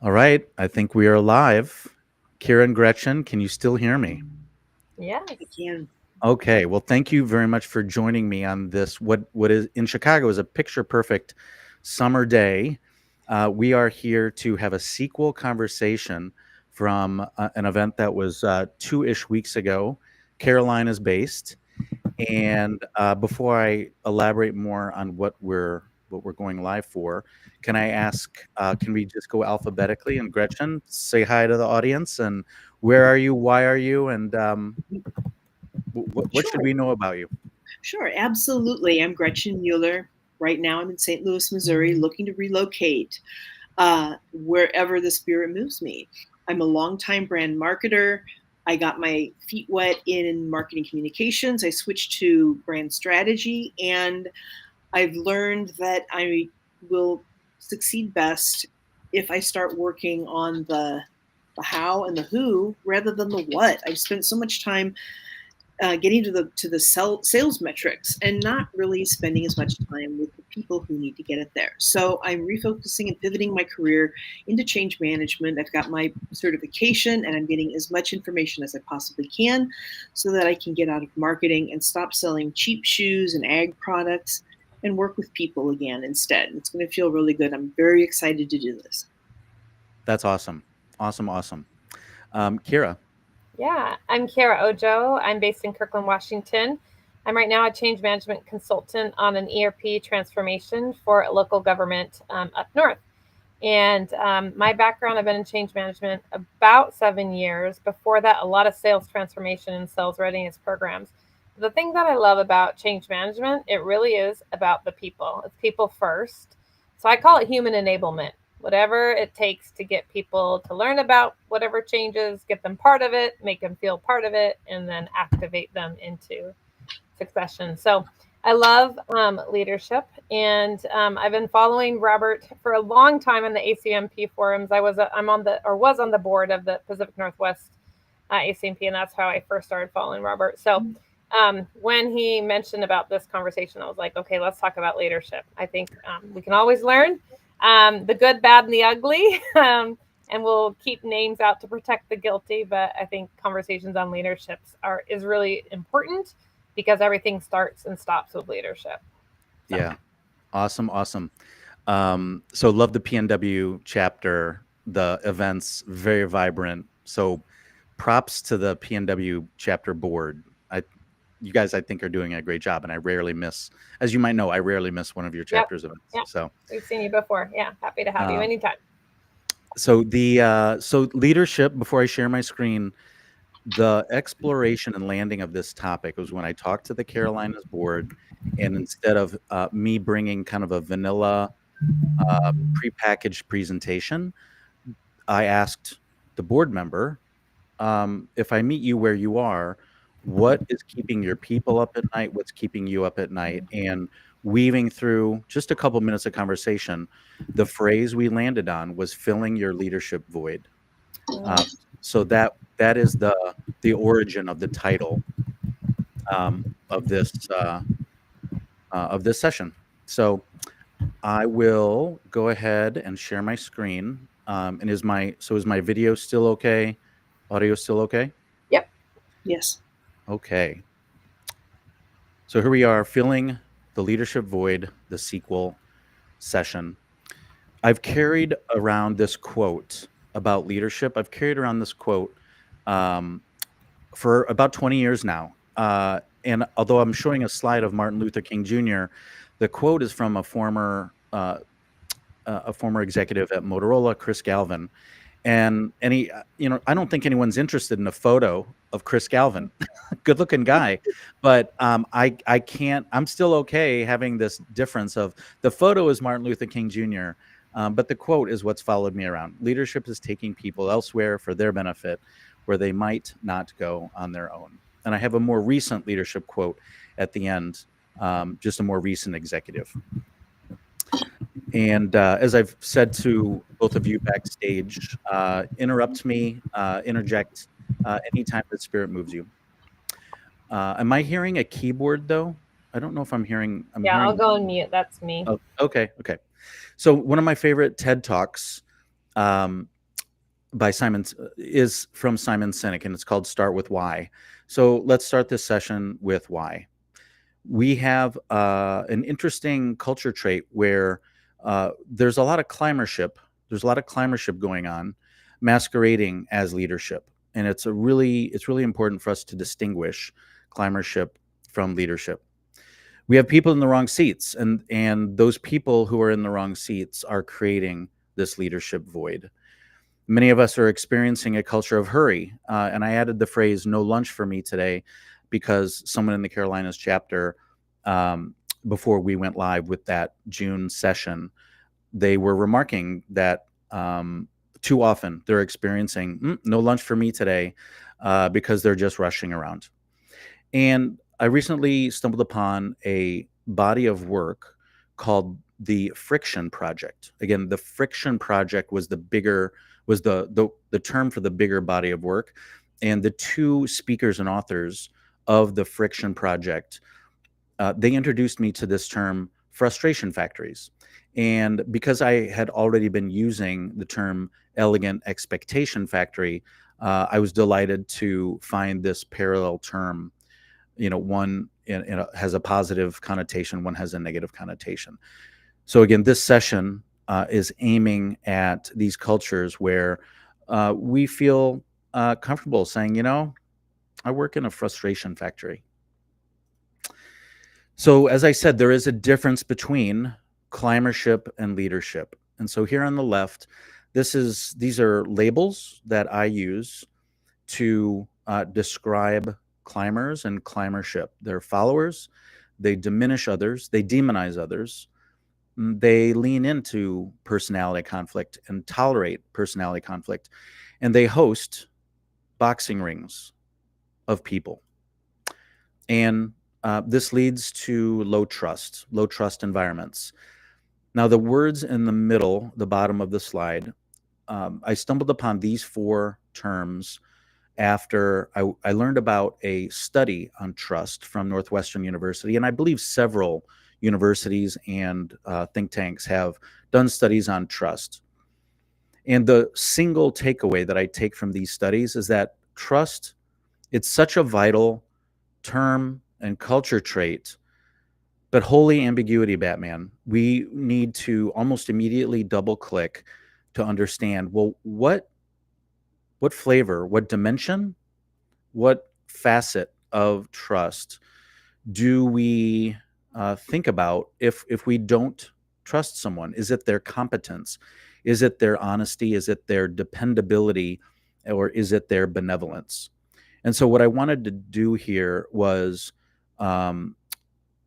All right, I think we are live. Kira and Gretchen, can you still hear me? Yes. I can. Okay, well, thank you very much for joining me on this. What is in Chicago is a picture perfect summer day. We are here to have a sequel conversation from an event that was 2-ish weeks ago. Caroline is based, and before I elaborate more on what we're going live for, can I ask? Can we just go alphabetically? And Gretchen, say hi to the audience. And where are you? Why are you? And what should Sure, we know about you? sure, absolutely. I'm Gretchen Mueller. Right now, I'm in St. Louis, Missouri, looking to relocate wherever the spirit moves me. I'm a longtime brand marketer. I got my feet wet in marketing communications. I switched to brand strategy, and I've learned that I will succeed best if I start working on the how and the who rather than the what. I've spent so much time getting to the sales metrics and not really spending as much time with the people who need to get it there. So I'm refocusing and pivoting my career into change management. I've got my certification and I'm getting as much information as I possibly can so that I can get out of marketing and stop selling cheap shoes and ag products and work with people again instead. It's going to feel really good. I'm very excited to do this. That's awesome, awesome, awesome. Kira, Yeah. I'm Kiara Ojo. I'm based in Kirkland, Washington. I'm right now a change management consultant on an ERP transformation for a local government up north. And my background, I've been in change management about 7 years. Before that, a lot of sales transformation and sales readiness programs. The thing that I love about change management, it really is about the people. It's people first. So I call it human enablement. Whatever it takes to get people to learn about whatever changes, get them part of it, make them feel part of it, and then activate them into succession. So I love leadership, and I've been following Robert for a long time in the ACMP forums. I'm on the or was on the board of the Pacific Northwest ACMP, and that's how I first started following Robert. So when he mentioned about this conversation, I was like, okay, let's talk about leadership. I think we can always learn the good, bad, and the ugly. And we'll keep names out to protect the guilty, but I think conversations on leaderships are is really important because everything starts and stops with leadership. So yeah, awesome, awesome. So love the PNW chapter. The events very vibrant. So props to the PNW chapter board. I You guys, I think, are doing a great job, and I rarely miss, as you might know, I rarely miss one of your yep, chapters events. yep. We've seen you before. Yeah, happy to have you Uh, anytime. so leadership. Before I share my screen, the exploration and landing of this topic was when I talked to the Carolinas board, and instead of me bringing kind of a vanilla prepackaged presentation, I asked the board member, if I meet you where you are, what is keeping your people up at night? What's keeping you up at night? And weaving through just a couple minutes of conversation, the phrase we landed on was filling your leadership void. Uh, Mm. so that is the origin of the title um, of this of this session. So I will go ahead and share my screen. And is my video still okay? Audio still okay? Yep. Yes. Okay. So here we are, filling the leadership void, the sequel session. I've carried around this quote about leadership. I've carried around this quote um, for about 20 years now. And although I'm showing a slide of Martin Luther King Jr., the quote is from a former executive at Motorola, Chris Galvin. And he, I don't think anyone's interested in a photo of Chris Galvin. Good looking guy, but I can't. I'm still okay having this difference of the photo is Martin Luther King Jr. But the quote is what's followed me around. Leadership is taking people elsewhere for their benefit, where they might not go on their own. And I have a more recent leadership quote at the end, just a more recent executive. And as I've said to both of you backstage, interrupt me, interject anytime the spirit moves you. Am I hearing a keyboard though? I don't know if I'm hearing. I'm Yeah, I'll hearing. go on mute. That's me. Oh, okay, okay. So one of my favorite TED talks. um, by Simon is from Simon Sinek, and it's called Start with Why. So let's start this session with why. We have an interesting culture trait where there's a lot of climbership. There's a lot of climbership going on, masquerading as leadership, and it's really important for us to distinguish climbership from leadership. We have people in the wrong seats, and those people who are in the wrong seats are creating this leadership void. Many of us are experiencing a culture of hurry, and I added the phrase "no lunch for me" today because someone in the Carolinas chapter, before we went live with that June session, they were remarking that too often they're experiencing no lunch for me today because they're just rushing around. And I recently stumbled upon a body of work called the Friction Project. Again, the Friction Project was the term for the bigger body of work. And the two speakers and authors of the Friction Project, they introduced me to this term, frustration factories. And because I had already been using the term elegant expectation factory, I was delighted to find this parallel term. One has a positive connotation, one has a negative connotation. So again, this session is aiming at these cultures where we feel comfortable saying, I work in a frustration factory. So as I said, there is a difference between climbership and leadership. And so here on the left, these are labels that I use to describe climbers and climbership. They're followers, they diminish others, they demonize others, they lean into personality conflict and tolerate personality conflict, and they host boxing rings of people. And this leads to low trust environments. Now, the words in the middle, the bottom of the slide, I stumbled upon these four terms after I learned about a study on trust from Northwestern University, and I believe several universities and think tanks have done studies on trust. And the single takeaway that I take from these studies is that trust, it's such a vital term and culture trait, but holy ambiguity, Batman. We need to almost immediately double click to understand, well, what flavor, what dimension, what facet of trust do we think about if we don't trust someone? Is it their competence? Is it their honesty? Is it their dependability? Or is it their benevolence? And so what I wanted to do here was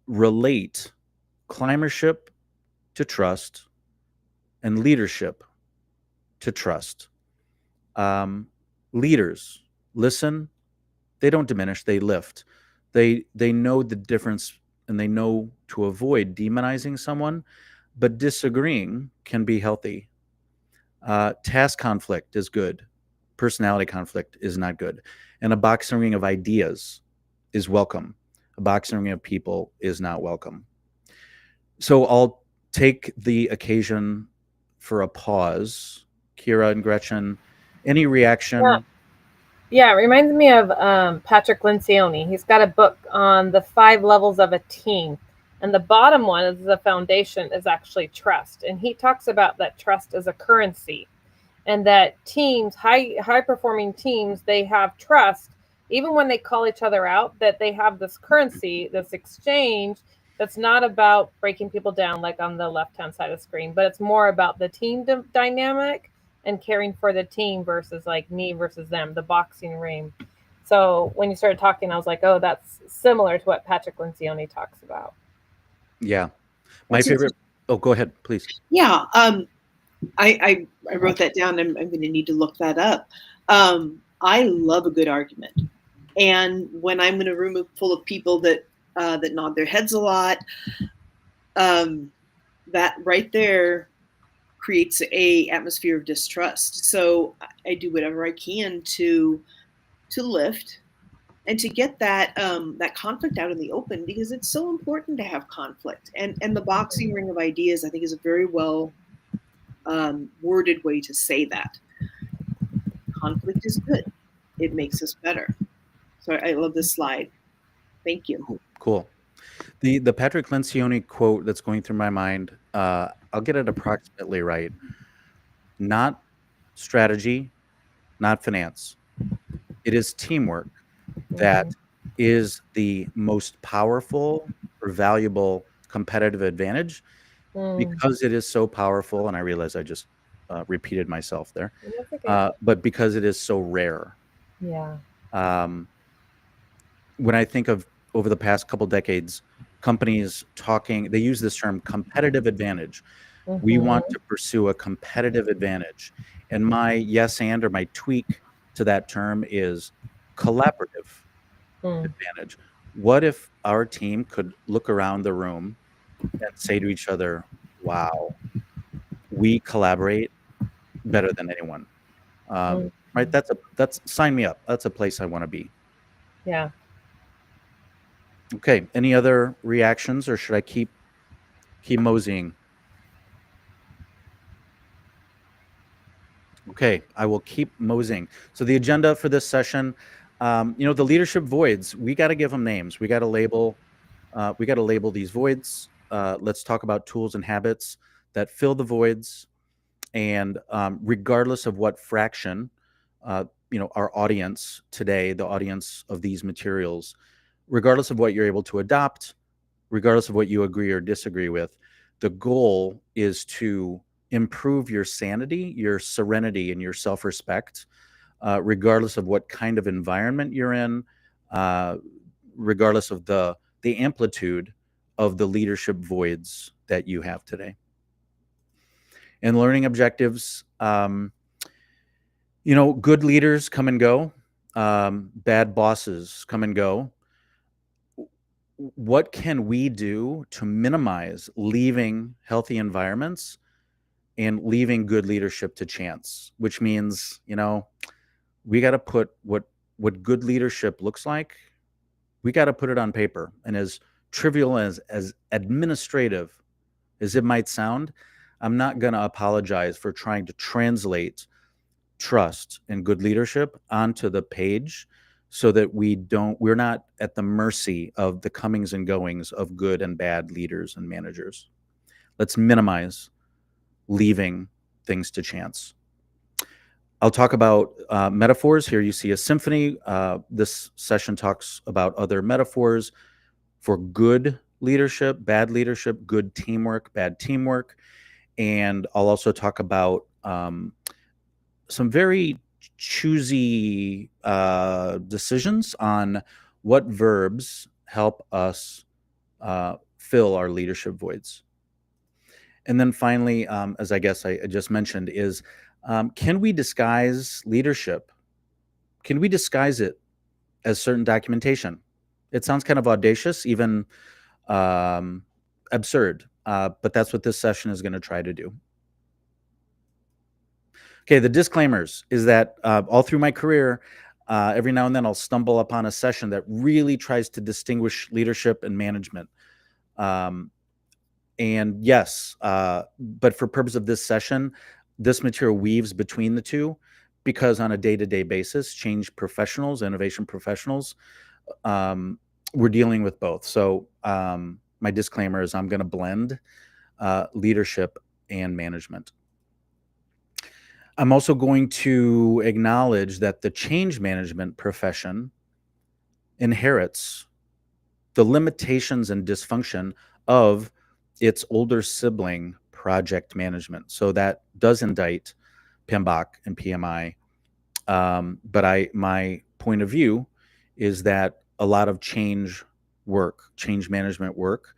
relate climbership to trust and leadership to trust. Leaders listen, they don't diminish, they lift. They know the difference, and they know to avoid demonizing someone, but disagreeing can be healthy. Task conflict is good. Personality conflict is not good. And a boxing ring of ideas is welcome. A boxing ring of people is not welcome. So I'll take the occasion for a pause. Kira and Gretchen, any reaction? Yeah, it reminds me of Patrick Lencioni. He's got a book on the 5 levels of a team. And the bottom one is the foundation is actually trust. And he talks about that trust as a currency. And that teams, high performing teams, they have trust, even when they call each other out, that they have this currency, this exchange that's not about breaking people down like on the left-hand side of the screen, but it's more about the team dynamic and caring for the team versus like me versus them, the boxing ring. So when you started talking, I was like, oh, that's similar to what Patrick Lencioni talks about. Yeah. My favorite. Oh, go ahead, please. Yeah. I wrote that down. I'm going to need to look that up. I love a good argument. And when I'm in a room full of people that nod their heads a lot, that right there creates a atmosphere of distrust. So I do whatever I can to lift and to get that conflict out in the open, because it's so important to have conflict. And the boxing ring of ideas, I think, is a very well worded way to say that. Conflict is good. It makes us better. So I love this slide. Thank you. Cool. The Patrick Lencioni quote that's going through my mind, I'll get it approximately right. Not strategy, not finance. It is teamwork that is the most powerful or valuable competitive advantage because it is so powerful. And I realize I just repeated myself there, but because it is so rare. Yeah. When I think of over the past couple decades, companies talking, they use this term competitive advantage. We want to pursue a competitive advantage. And my yes and or my tweak to that term is collaborative advantage. What if our team could look around the room and say to each other, wow, we collaborate better than anyone. Right? That's sign me up. That's a place I want to be. Yeah. Okay. Any other reactions, or should I keep moseying? Okay, I will keep moseying. So the agenda for this session, the leadership voids, we got to give them names. We got to label these voids. Let's talk about tools and habits that fill the voids. And regardless of what fraction, our audience today, the audience of these materials, regardless of what you're able to adopt, regardless of what you agree or disagree with, the goal is to improve your sanity, your serenity, and your self-respect, regardless of what kind of environment you're in, regardless of the amplitude of the leadership voids that you have today. And learning objectives, good leaders come and go, bad bosses come and go. What can we do to minimize leaving healthy environments and leaving good leadership to chance? Which means, we got to put what good leadership looks like, we got to put it on paper. And as trivial as administrative as it might sound, I'm not going to apologize for trying to translate trust and good leadership onto the page so that we're not at the mercy of the comings and goings of good and bad leaders and managers. Let's minimize leaving things to chance. I'll talk about metaphors. Here you see a symphony. This session talks about other metaphors for good leadership, bad leadership, good teamwork, bad teamwork. And I'll also talk about some very choosy decisions on what verbs help us fill our leadership voids. And then finally, as I guess I just mentioned, is can we disguise leadership? Can we disguise it as certain documentation? It sounds kind of audacious, even absurd, but that's what this session is going to try to do. Okay, the disclaimers is that all through my career, every now and then I'll stumble upon a session that really tries to distinguish leadership and management. And yes, but for purpose of this session, this material weaves between the two, because on a day-to-day basis, change professionals, innovation professionals, we're dealing with both. So my disclaimer is I'm going to blend leadership and management. I'm also going to acknowledge that the change management profession inherits the limitations and dysfunction of its older sibling, project management. So that does indict PMBOK and PMI. But my point of view is that a lot of change management work,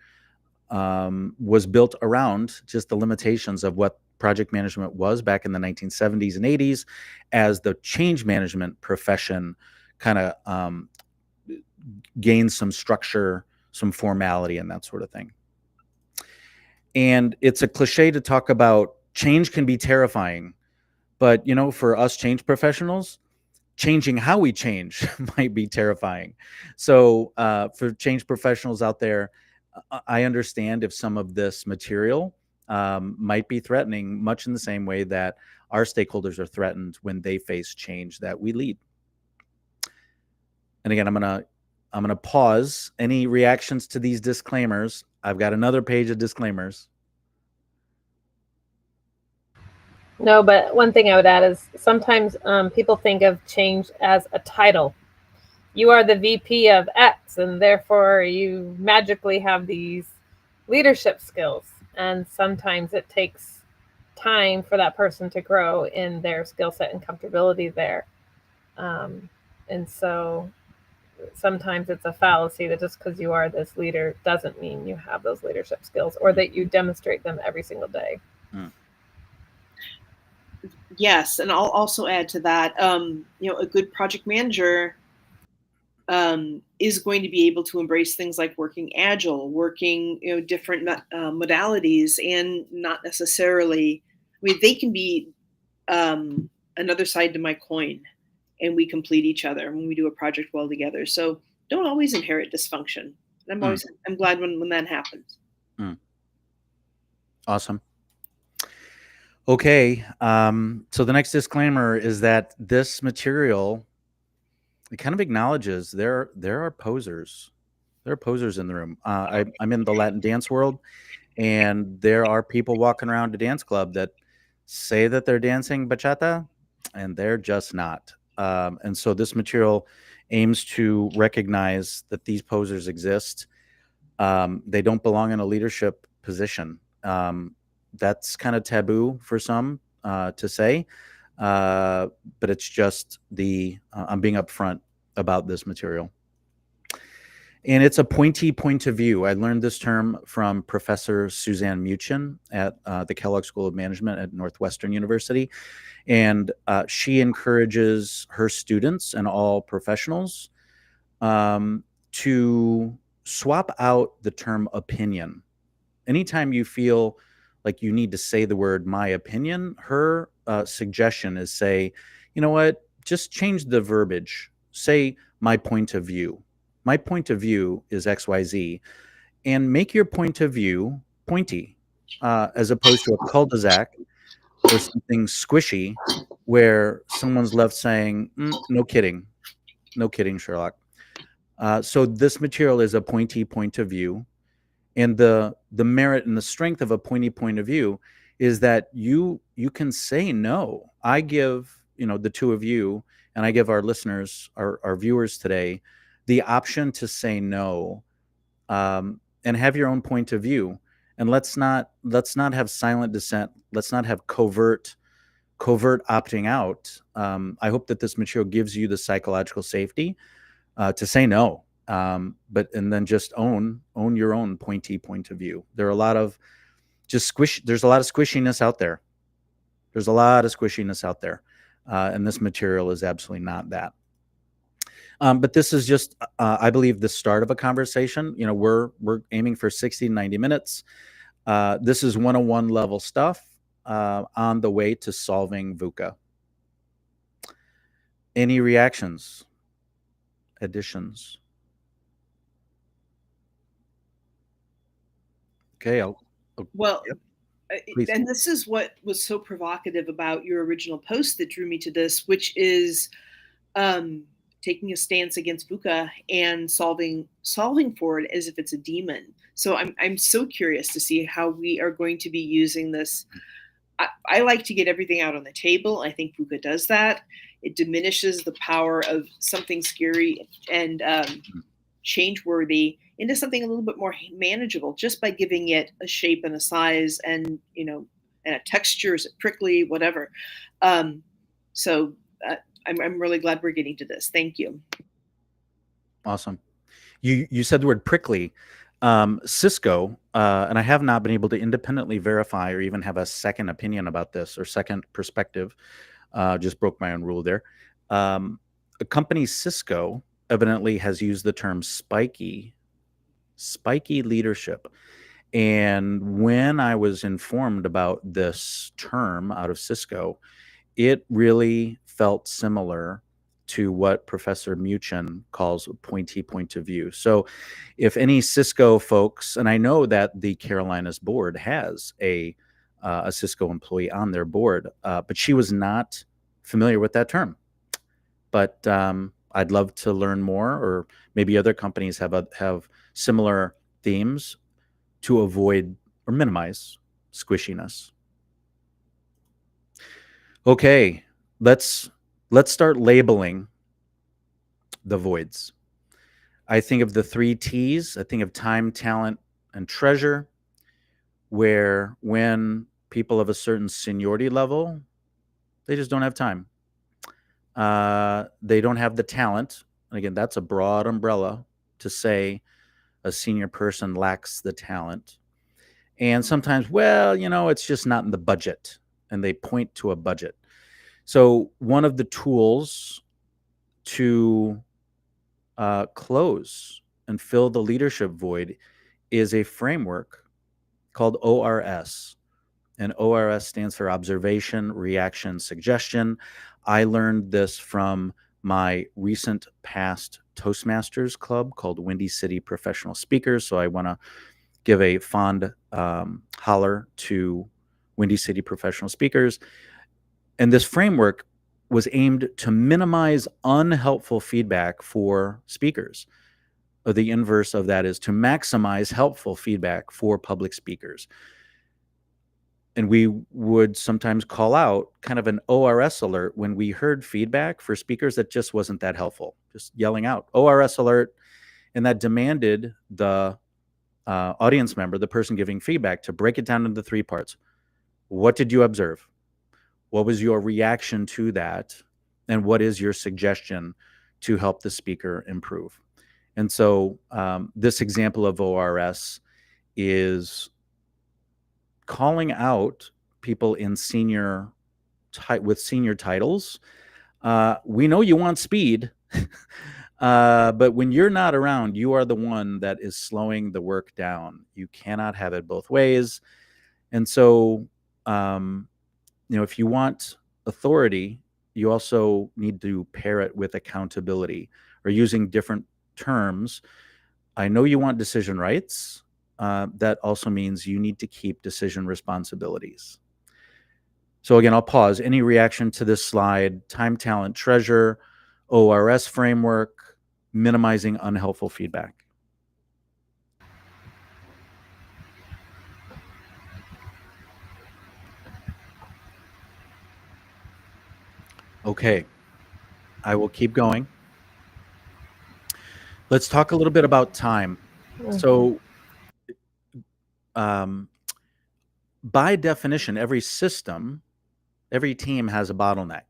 was built around just the limitations of what project management was back in the 1970s and 80s, as the change management profession kind of gained some structure, some formality, and that sort of thing. And it's a cliche to talk about change can be terrifying, but for us change professionals, changing how we change might be terrifying. So for change professionals out there, I understand if some of this material might be threatening, much in the same way that our stakeholders are threatened when they face change that we lead. And again, I'm gonna pause. Any reactions to these disclaimers? I've got another page of disclaimers. No, but one thing I would add is sometimes people think of change as a title. You are the VP of X, and therefore you magically have these leadership skills. And sometimes it takes time for that person to grow in their skill set and comfortability there. And so sometimes it's a fallacy that just because you are this leader doesn't mean you have those leadership skills or that you demonstrate them every single day. Yes, and I'll also add to that, a good project manager is going to be able to embrace things like working agile, working different modalities, and not necessarily. I mean, they can be another side to my coin, and we complete each other when we do a project well together. So don't always inherit dysfunction. And I'm glad when that happens. Awesome. Okay, so the next disclaimer is that this material, it kind of acknowledges there are posers. There are posers in the room. I'm in the Latin dance world, and there are people walking around a dance club that say that they're dancing bachata, and they're just not. And so this material aims to recognize that these posers exist. They don't belong in a leadership position. That's kind of taboo for some to say, but it's just I'm being upfront about this material. And it's a pointy point of view. I learned this term from Professor Suzanne Muchin at the Kellogg School of Management at Northwestern University. And she encourages her students and all professionals to swap out the term opinion. Anytime you feel like you need to say the word "my opinion," her suggestion is say, you know what, just change the verbiage. Say "my point of view." My point of view is XYZ, and make your point of view pointy, as opposed to a cul-de-sac or something squishy where someone's left saying, no kidding, Sherlock. So this material is a pointy point of view. And the merit and the strength of a pointy point of view is that you can say no. I give, the two of you, and I give our listeners, our viewers today, the option to say no, and have your own point of view. And let's not have silent dissent. Let's not have covert opting out. I hope that this material gives you the psychological safety to say no. But then just own your own pointy point of view. There are a lot of there's a lot of squishiness out there. And this material is absolutely not that. But this is just, I believe, the start of a conversation. We're aiming for 60 to 90 minutes. This is 101 level stuff on the way to solving VUCA. Any reactions? Additions? Okay. Please. And this is what was so provocative about your original post that drew me to this, which is taking a stance against VUCA and solving for it as if it's a demon. So I'm so curious to see how we are going to be using this. I like to get everything out on the table. I think VUCA does that. It diminishes the power of something scary and change-worthy into something a little bit more manageable, just by giving it a shape and a size and and a texture. Is it prickly, whatever. So I'm really glad we're getting to this. Thank you. Awesome. You said the word prickly. Cisco, and I have not been able to independently verify or even have a second opinion about this or second perspective. Just broke my own rule there. A company, Cisco, evidently has used the term spiky leadership. And when I was informed about this term out of Cisco, it really felt similar to what Professor Muchin calls a pointy point of view. So if any Cisco folks, and I know that the Carolinas board has a Cisco employee on their board, but she was not familiar with that term. But I'd love to learn more, or maybe other companies have similar themes to avoid or minimize squishiness. Okay, let's start labeling the voids. I think of the 3 T's. I think of time, talent, and treasure, where when people of a certain seniority level, they just don't have time. They don't have the talent. And again, that's a broad umbrella to say a senior person lacks the talent. And sometimes, well, it's just not in the budget, and they point to a budget. So one of the tools to close and fill the leadership void is a framework called ORS. And ORS stands for observation, reaction, suggestion. I learned this from my recent past Toastmasters club called Windy City Professional Speakers. So I want to give a fond holler to Windy City Professional Speakers. And this framework was aimed to minimize unhelpful feedback for speakers. Or the inverse of that is to maximize helpful feedback for public speakers. And we would sometimes call out kind of an ORS alert when we heard feedback for speakers that just wasn't that helpful, just yelling out ORS alert. And that demanded the audience member, the person giving feedback, to break it down into 3 parts. What did you observe? What was your reaction to that? And what is your suggestion to help the speaker improve? And so this example of ORS is calling out people in with senior titles. We know you want speed, but when you're not around, you are the one that is slowing the work down. You cannot have it both ways. And so, if you want authority, you also need to pair it with accountability, or using different terms. I know you want decision rights. That also means you need to keep decision responsibilities. So again, I'll pause. Any reaction to this slide? Time, talent, treasure, ORS framework, minimizing unhelpful feedback. Okay, I will keep going. Let's talk a little bit about time. So by definition, every team has a bottleneck,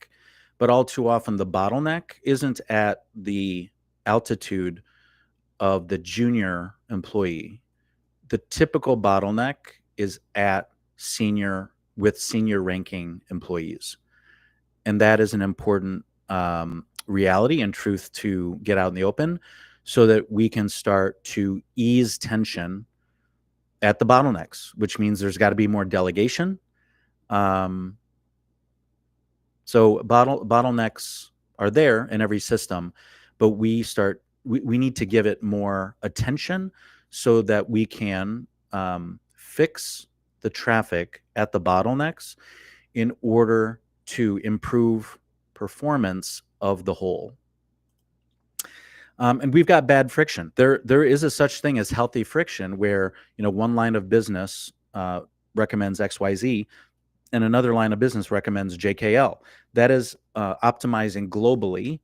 but all too often the bottleneck isn't at the altitude of the junior employee. The typical bottleneck is at senior ranking employees. And that is an important reality and truth to get out in the open, so that we can start to ease tension at the bottlenecks, which means there's got to be more delegation. So bottlenecks are there in every system, but we need to give it more attention so that we can fix the traffic at the bottlenecks in order to improve performance of the whole. And we've got bad friction. There is a such thing as healthy friction, where one line of business recommends XYZ, and another line of business recommends JKL. That is optimizing globally,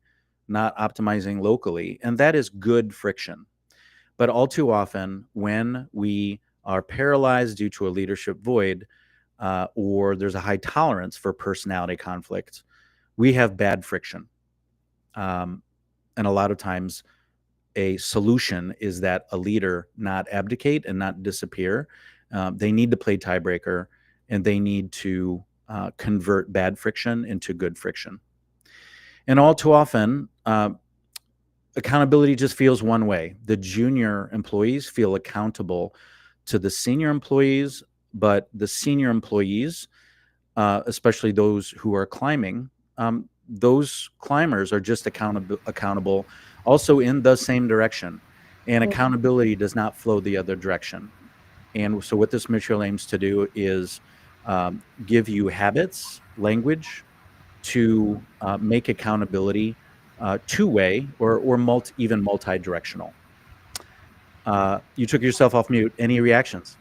not optimizing locally, and that is good friction. But all too often, when we are paralyzed due to a leadership void, or there's a high tolerance for personality conflict, we have bad friction. And a lot of times a solution is that a leader not abdicate and not disappear. They need to play tiebreaker, and they need to convert bad friction into good friction. And all too often, accountability just feels one way. The junior employees feel accountable to the senior employees, but the senior employees, especially those who are climbing, those climbers are just accountable also in the same direction, and accountability does not flow the other direction. And so what this material aims to do is give you habits, language to make accountability two-way or even multi-directional. You took yourself off mute. Any reactions?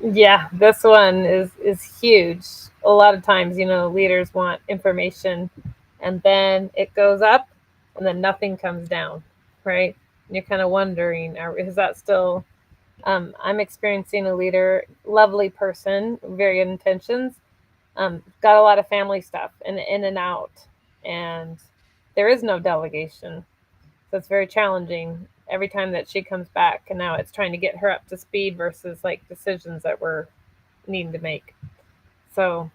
Yeah, this one is huge. A lot of times, leaders want information, and then it goes up, and then nothing comes down, right? And you're kind of wondering, is that still? I'm experiencing a leader, lovely person, very good intentions, got a lot of family stuff and in and out, and there is no delegation, so it's very challenging every time that she comes back, and now it's trying to get her up to speed versus like decisions that we're needing to make. So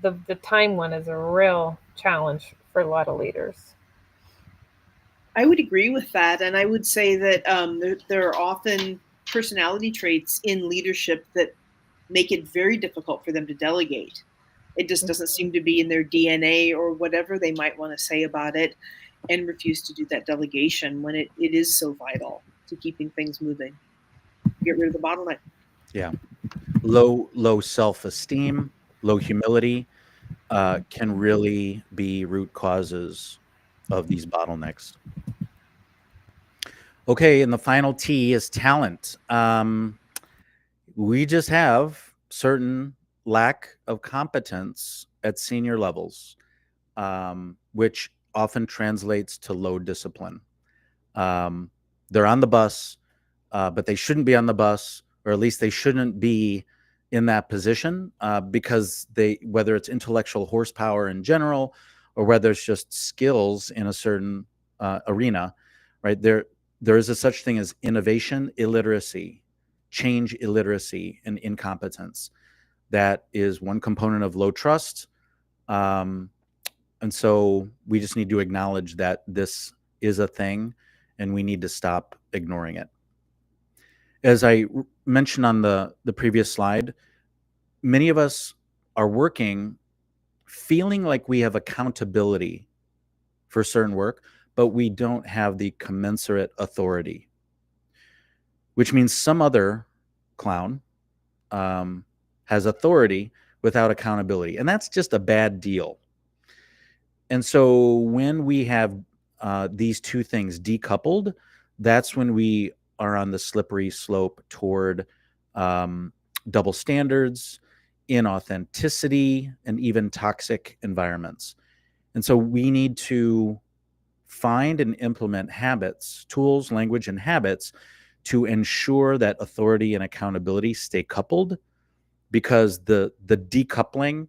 the time one is a real challenge for a lot of leaders. I would agree with that, and I would say that there are often personality traits in leadership that make it very difficult for them to delegate. It just doesn't seem to be in their DNA or whatever they might want to say about it, and refuse to do that delegation when it is so vital to keeping things moving. Get rid of the bottleneck. Yeah. Low self-esteem, low humility can really be root causes of these bottlenecks. Okay, and the final T is talent. We just have certain lack of competence at senior levels, which often translates to low discipline. They're on the bus, but they shouldn't be on the bus, or at least they shouldn't be in that position because whether it's intellectual horsepower in general or whether it's just skills in a certain arena, right? There is a such thing as innovation illiteracy, change illiteracy, and incompetence. That is one component of low trust. And so we just need to acknowledge that this is a thing and we need to stop ignoring it. As I mentioned on the previous slide, many of us are working feeling like we have accountability for certain work, but we don't have the commensurate authority, which means some other clown has authority without accountability. And that's just a bad deal. And so when we have these two things decoupled, that's when we are on the slippery slope toward double standards, inauthenticity, and even toxic environments. And so we need to find and implement habits, tools, language, and habits to ensure that authority and accountability stay coupled, because the decoupling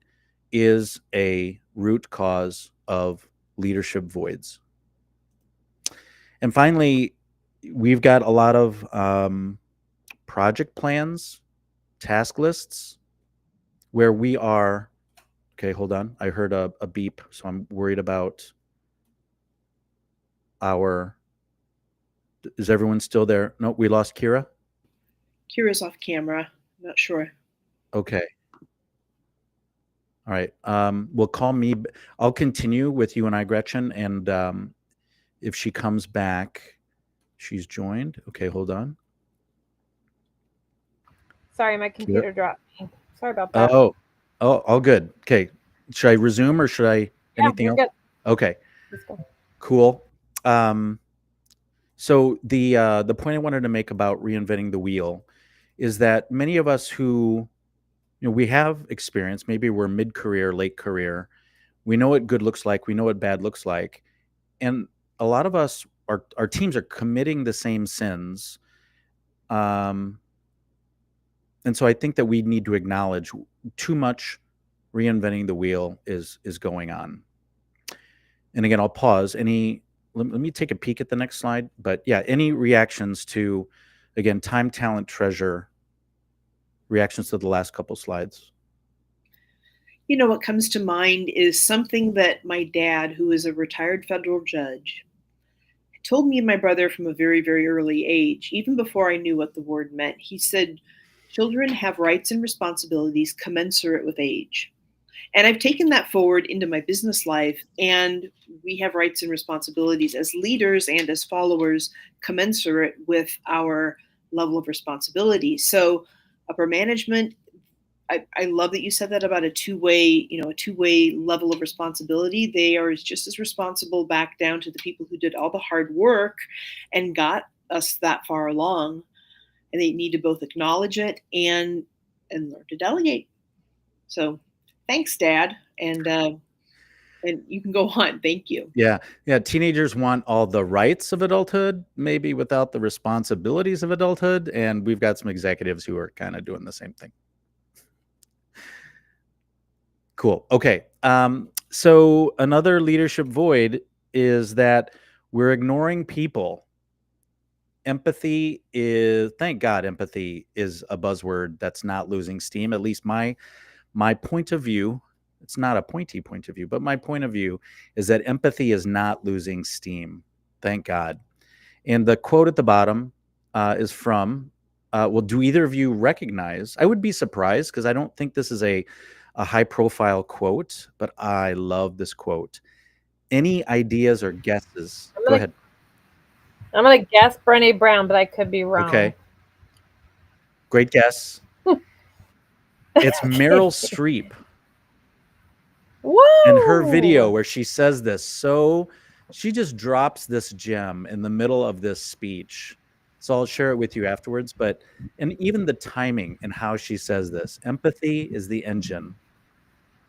is a root cause of leadership voids. And finally, we've got a lot of project plans, task lists, where we are, okay, hold on. I heard a beep, so I'm worried about is everyone still there? No, we lost Kira? Kira's off camera. I'm not sure. Okay. All right. Well, call me. I'll continue with you and I, Gretchen. And if she comes back, she's joined. Okay, hold on. Sorry, my computer dropped me. Sorry about that. Oh, all good. Okay. Should I resume or should I anything else? Good. Okay. Let's go. Cool. So the point I wanted to make about reinventing the wheel is that many of us who, we have experience, maybe we're mid-career, late career, we know what good looks like, we know what bad looks like, and a lot of us, our teams are committing the same sins, and so I think that we need to acknowledge too much reinventing the wheel is going on. And again, I'll pause. Let me take a peek at the next slide. But yeah, any reactions to, again, time, talent, treasure, reactions to the last couple slides? What comes to mind is something that my dad, who is a retired federal judge, told me and my brother from a very, very early age, even before I knew what the word meant. He said, children have rights and responsibilities commensurate with age. And I've taken that forward into my business life. And we have rights and responsibilities as leaders and as followers commensurate with our level of responsibility. So upper management, I love that you said that about a two-way level of responsibility. They are just as responsible back down to the people who did all the hard work and got us that far along. And they need to both acknowledge it and learn to delegate. So thanks, Dad. And you can go on. Thank you. Yeah. Teenagers want all the rights of adulthood, maybe without the responsibilities of adulthood. And we've got some executives who are kind of doing the same thing. Cool. Okay. So another leadership void is that we're ignoring people. Empathy is, thank God, empathy is a buzzword that's not losing steam. At least my point of view, it's not a pointy point of view, but my point of view is that empathy is not losing steam. Thank God. And the quote at the bottom is from, well, do either of you recognize? I would be surprised because I don't think this is a high profile quote, but I love this quote. Any ideas or guesses? Go ahead. I'm going to guess Brené Brown, but I could be wrong. Okay. Great guess. It's Meryl Streep. Whoa! And her video where she says this. So she just drops this gem in the middle of this speech. So I'll share it with you afterwards. And even the timing and how she says this. Empathy is the engine.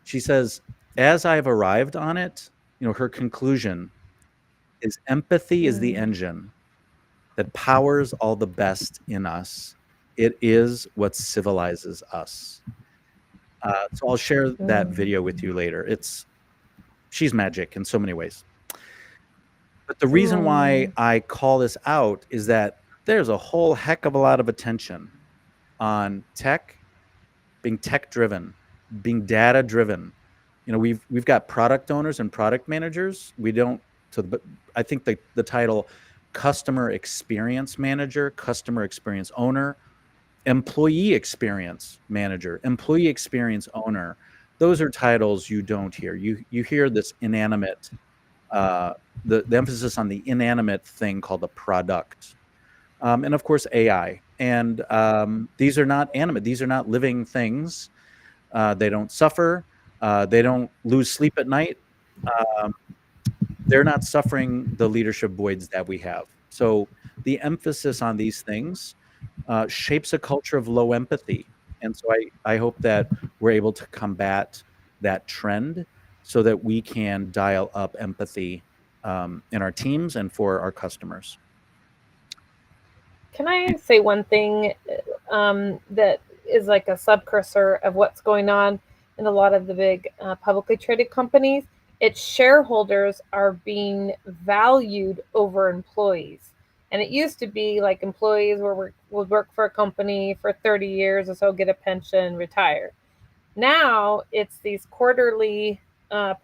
She says, as I've arrived on it, her conclusion is empathy is the engine that powers all the best in us. It is what civilizes us. So I'll share that video with you later. She's magic in so many ways. But the reason why I call this out is that there's a whole heck of a lot of attention on tech, being tech driven, being data driven. We've got product owners and product managers. I think the title customer experience manager, customer experience owner, employee experience manager, employee experience owner. Those are titles you don't hear. You hear this inanimate, the emphasis on the inanimate thing called a product. And of course, AI. And these are not animate. These are not living things. They don't suffer. They don't lose sleep at night. They're not suffering the leadership voids that we have. So the emphasis on these things shapes a culture of low empathy. And so I hope that we're able to combat that trend so that we can dial up empathy in our teams and for our customers. Can I say one thing that is like a subcursor of what's going on in a lot of the big publicly traded companies? Its shareholders are being valued over employees. And it used to be like employees would work for a company for 30 years or so, get a pension, retire. Now it's these quarterly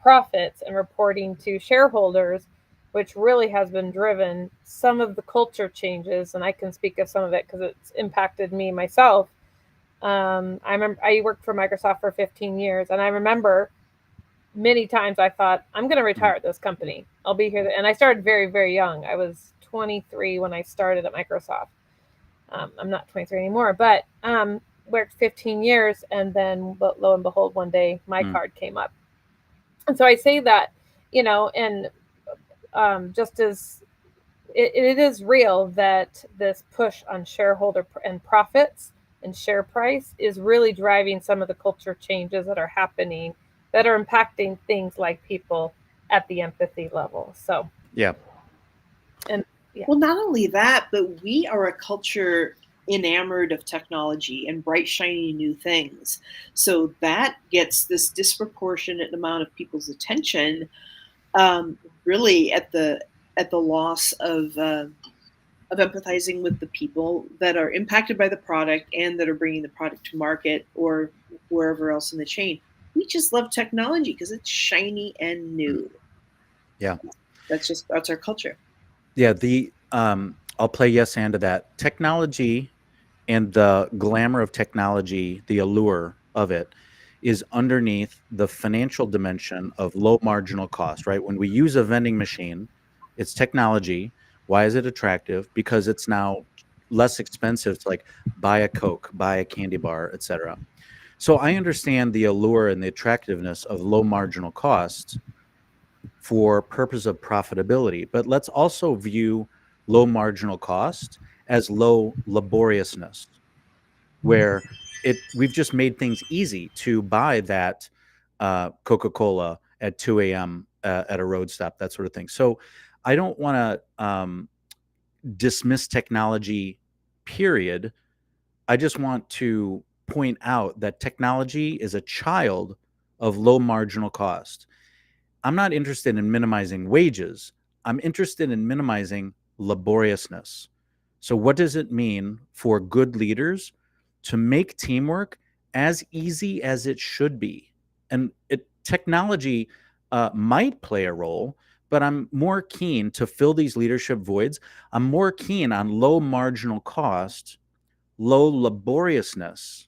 profits and reporting to shareholders, which really has been driven some of the culture changes. And I can speak of some of it because it's impacted me myself. I remember I worked for Microsoft for 15 years, and I remember many times I thought, I'm going to retire at this company. I'll be here. And I started very, very young. I was 23 when I started at Microsoft. I'm not 23 anymore, but worked 15 years. And then lo and behold, one day my card came up. And so I say that, and just as it is real that this push on shareholder and profits and share price is really driving some of the culture changes that are happening that are impacting things like people at the empathy level. So, yeah. And yeah. Well, not only that, but we are a culture enamored of technology and bright, shiny new things. So that gets this disproportionate amount of people's attention, really at the loss of empathizing with the people that are impacted by the product and that are bringing the product to market or wherever else in the chain. We just love technology because it's shiny and new. Yeah. That's our culture. Yeah. I'll play yes and to that. Technology and the glamour of technology, the allure of it, is underneath the financial dimension of low marginal cost, right? When we use a vending machine, it's technology. Why is it attractive? Because it's now less expensive to like buy a Coke, buy a candy bar, etc. So I understand the allure and the attractiveness of low marginal cost for purpose of profitability, but let's also view low marginal cost as low laboriousness, where we've just made things easy to buy that Coca-Cola at 2 a.m. At a road stop, that sort of thing. So I don't want to dismiss technology, period. I just want to point out that technology is a child of low marginal cost. I'm not interested in minimizing wages. I'm interested in minimizing laboriousness. So what does it mean for good leaders to make teamwork as easy as it should be? And technology might play a role, but I'm more keen to fill these leadership voids. I'm more keen on low marginal cost, low laboriousness.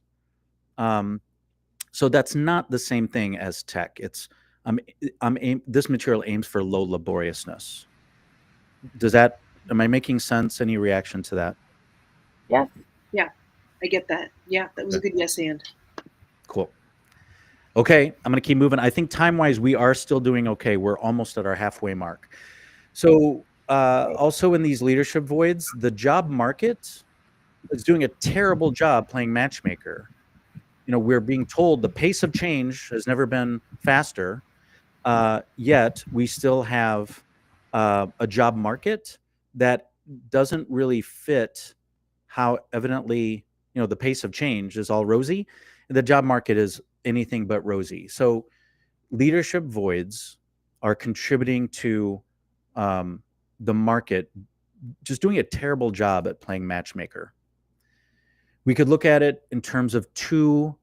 So that's not the same thing as tech. It's this material aims for low laboriousness. Am I making sense? Any reaction to that? Yes. Yeah, I get that. Yeah, that was a good yes and. Cool. Okay, I'm going to keep moving. I think time-wise, we are still doing okay. We're almost at our halfway mark. So also in these leadership voids, the job market is doing a terrible job playing matchmaker. We're being told the pace of change has never been faster, yet we still have a job market that doesn't really fit how evidently the pace of change is all rosy. The job market is anything but rosy. So leadership voids are contributing to the market just doing a terrible job at playing matchmaker. We could look at it in terms of two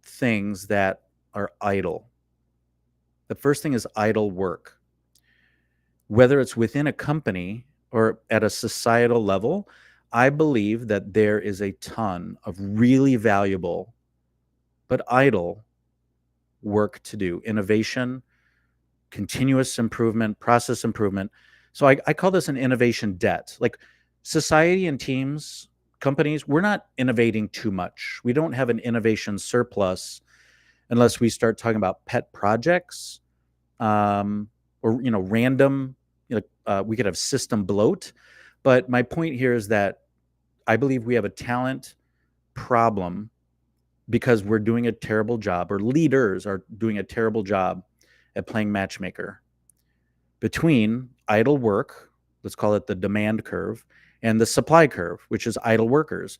things that are idle. The first thing is idle work. Whether it's within a company or at a societal level, I believe that there is a ton of really valuable but idle work to do. Innovation, continuous improvement, process improvement. So I call this an innovation debt. Like society and teams, companies, we're not innovating too much. We don't have an innovation surplus unless we start talking about pet projects or random. We could have system bloat. But my point here is that I believe we have a talent problem because we're doing a terrible job, or leaders are doing a terrible job at playing matchmaker between idle work, let's call it the demand curve, and the supply curve, which is idle workers,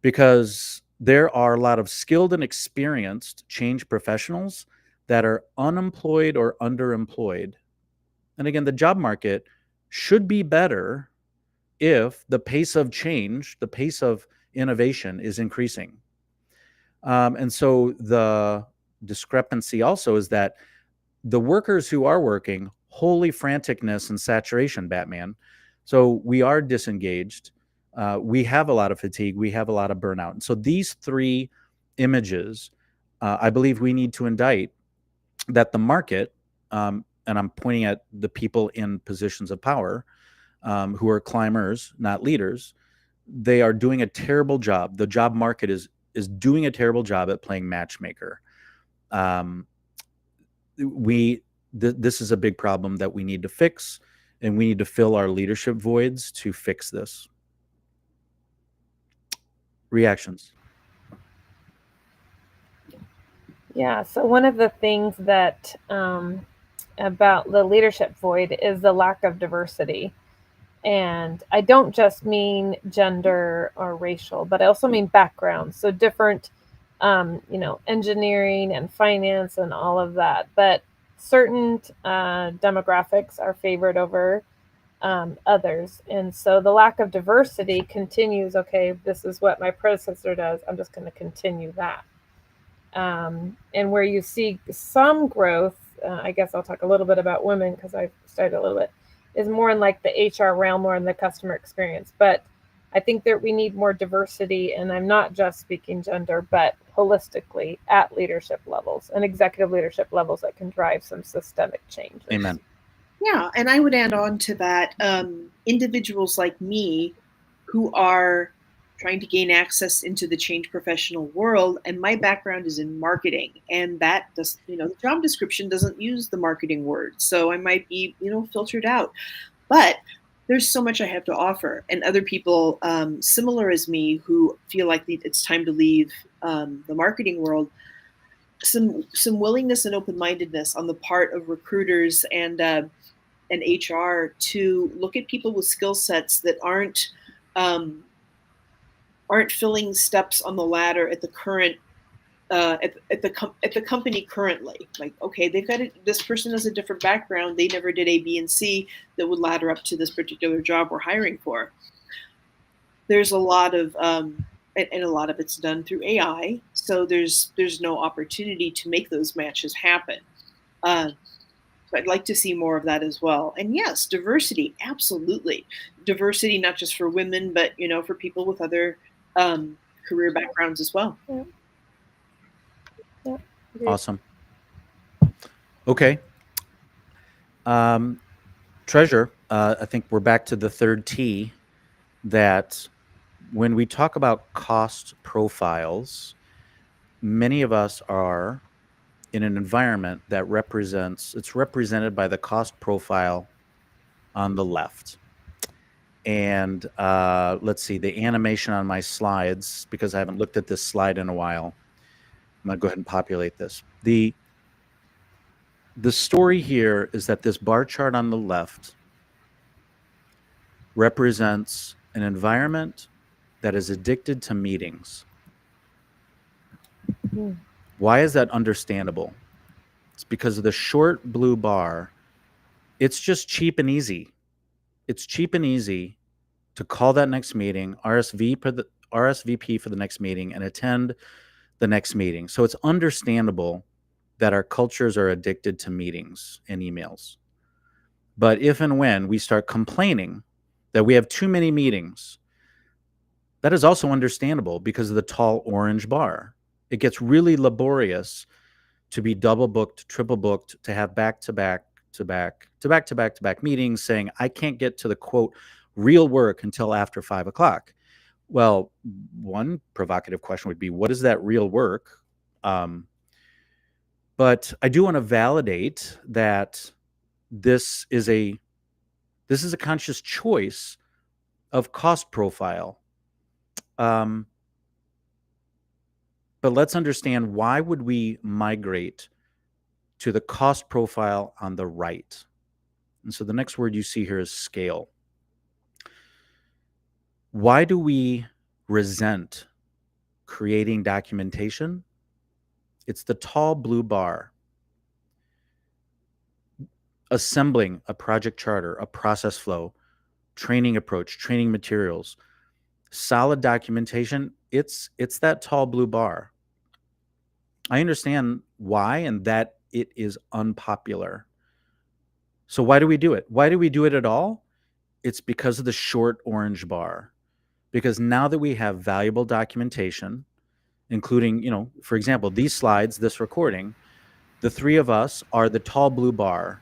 because there are a lot of skilled and experienced change professionals that are unemployed or underemployed. And again, the job market should be better if the pace of change, the pace of innovation is increasing. And so the discrepancy also is that the workers who are working, holy franticness and saturation, Batman. So we are disengaged. We have a lot of fatigue. We have a lot of burnout. And so these three images, I believe we need to indict that the market, and I'm pointing at the people in positions of power who are climbers, not leaders, they are doing a terrible job. The job market is doing a terrible job at playing matchmaker. This is a big problem that we need to fix, and we need to fill our leadership voids to fix this. Reactions? Yeah, so one of the things that about the leadership void is the lack of diversity. And I don't just mean gender or racial, but I also mean background. So different, engineering and finance and all of that. But certain demographics are favored over others. And so the lack of diversity continues. Okay, this is what my predecessor does. I'm just going to continue that. And where you see some growth, I guess I'll talk a little bit about women because I started a little bit, is more in like the HR realm or in the customer experience. But I think that we need more diversity, and I'm not just speaking gender, but holistically at leadership levels and executive leadership levels that can drive some systemic changes. Amen. Yeah, and I would add on to that, individuals like me who are trying to gain access into the change professional world, and my background is in marketing, and that does, the job description doesn't use the marketing word, so I might be, filtered out. But there's so much I have to offer, and other people similar as me who feel like it's time to leave the marketing world. Some willingness and open-mindedness on the part of recruiters and HR to look at people with skill sets that aren't filling steps on the ladder at the current at the company currently. Like, okay, they've got this person has a different background. They never did A, B, and C that would ladder up to this particular job we're hiring for. There's a lot of and a lot of it's done through AI, so there's no opportunity to make those matches happen. So I'd like to see more of that as well. And yes, diversity, absolutely. Diversity, not just for women, but, for people with other career backgrounds as well. Yeah. Yeah. Awesome. Okay. Treasure, I think we're back to the third T, that when we talk about cost profiles, many of us are in an environment that it's represented by the cost profile on the left. And let's see, the animation on my slides, because I haven't looked at this slide in a while, I'm going to go ahead and populate this. The story here is that this bar chart on the left represents an environment that is addicted to meetings. Mm. Why is that understandable? It's because of the short blue bar. It's just cheap and easy. It's cheap and easy to call that next meeting, RSVP for the next meeting, and attend the next meeting. So it's understandable that our cultures are addicted to meetings and emails. But if and when we start complaining that we have too many meetings, that is also understandable because of the tall orange bar. It gets really laborious to be double booked, triple booked, to have back-to-back meetings saying, I can't get to the quote real work until after 5 o'clock. Well, one provocative question would be, what is that real work? But I do want to validate that this is a conscious choice of cost profile. But let's understand, why would we migrate to the cost profile on the right? And so the next word you see here is scale. Why do we resent creating documentation? It's the tall blue bar. Assembling a project charter, a process flow, training approach, training materials, solid documentation, it's that tall blue bar. I understand why, and that it is unpopular. So why do we do it? Why do we do it at all? It's because of the short orange bar. Because now that we have valuable documentation, including, for example, these slides, this recording, the three of us are the tall blue bar.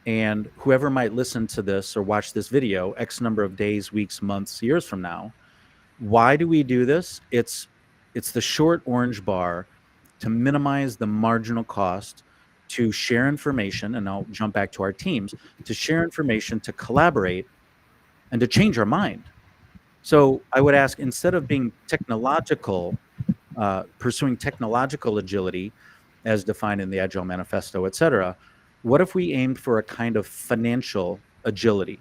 And whoever might listen to this or watch this video X number of days, weeks, months, years from now, why do we do this? It's the short orange bar to minimize the marginal cost, to share information, and I'll jump back to our teams, to share information, to collaborate, and to change our mind. So I would ask, instead of being technological, pursuing technological agility as defined in the Agile Manifesto, et cetera, what if we aimed for a kind of financial agility?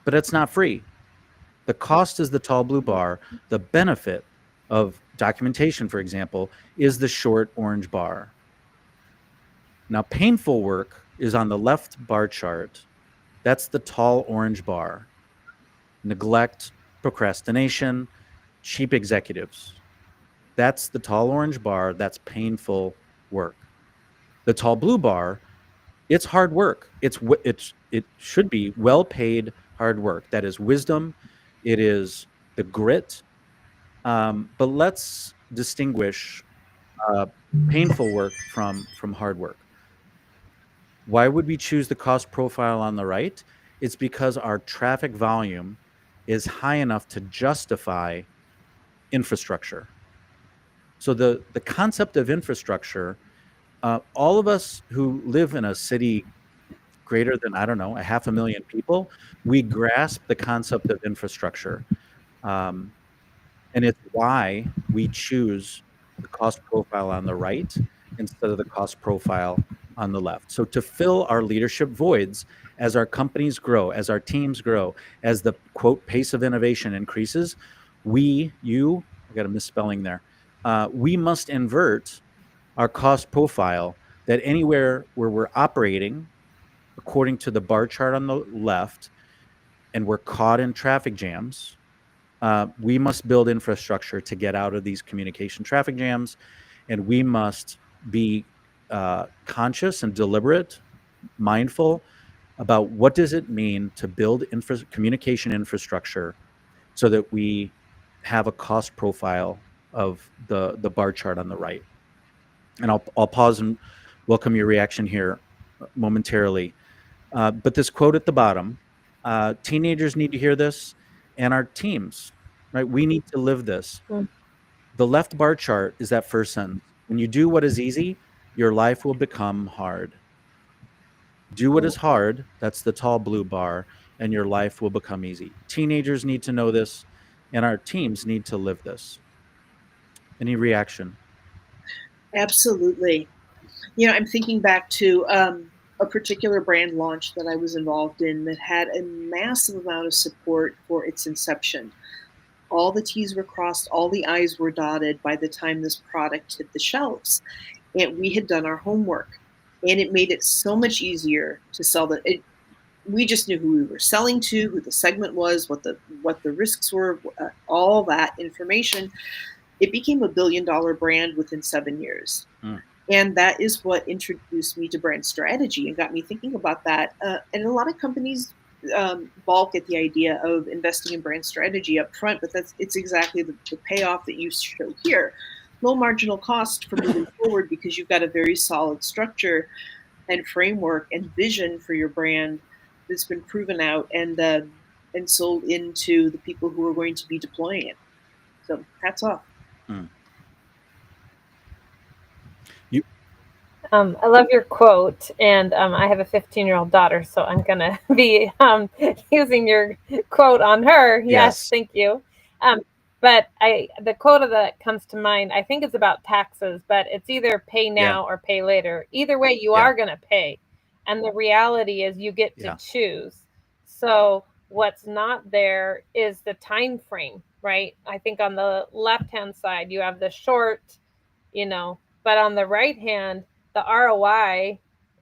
But it's not free. The cost is the tall blue bar. The benefit of documentation, for example, is the short orange bar. Now, painful work is on the left bar chart. That's the tall orange bar. Neglect, procrastination, cheap executives. That's the tall orange bar. That's painful work. The tall blue bar, it's hard work. It should be well-paid hard work. That is wisdom, It is the grit. But let's distinguish painful work from hard work. Why would we choose the cost profile on the right? It's because our traffic volume is high enough to justify infrastructure. So the concept of infrastructure, all of us who live in a city greater than, I don't know, 500,000 people, we grasp the concept of infrastructure. Um, and it's why we choose the cost profile on the right instead of the cost profile on the left. So to fill our leadership voids as our companies grow, as our teams grow, as the quote pace of innovation increases, I got a misspelling there. We must invert our cost profile that anywhere where we're operating according to the bar chart on the left and we're caught in traffic jams, we must build infrastructure to get out of these communication traffic jams, and we must be conscious and deliberate, mindful about what does it mean to build communication infrastructure so that we have a cost profile of the bar chart on the right. And I'll pause and welcome your reaction here momentarily. But this quote at the bottom, teenagers need to hear this, and our teams, right? We need to live this. Mm. The left bar chart is that first sentence. When you do what is easy, your life will become hard. Do what is hard, that's the tall blue bar, and your life will become easy. Teenagers need to know this, and our teams need to live this. Any reaction? Absolutely. I'm thinking back to a particular brand launch that I was involved in that had a massive amount of support for its inception. All the T's were crossed, all the I's were dotted by the time this product hit the shelves. And we had done our homework. And it made it so much easier to sell we just knew who we were selling to, who the segment was, what the risks were, all that information. It became $1 billion brand within 7 years. Mm. And that is what introduced me to brand strategy and got me thinking about that. And a lot of companies balk at the idea of investing in brand strategy up front, but it's exactly the payoff that you show here. Low marginal cost for moving forward because you've got a very solid structure and framework and vision for your brand that's been proven out and sold into the people who are going to be deploying it. So hats off. Hmm. I love your quote, and I have a 15-year-old daughter, so I'm going to be using your quote on her. Yes, thank you. But the quote that comes to mind, I think, is about taxes, but it's either pay now or pay later. Either way, you are going to pay. And the reality is you get to choose. So what's not there is the time frame, right? I think on the left-hand side, you have the short, but on the right hand, the ROI,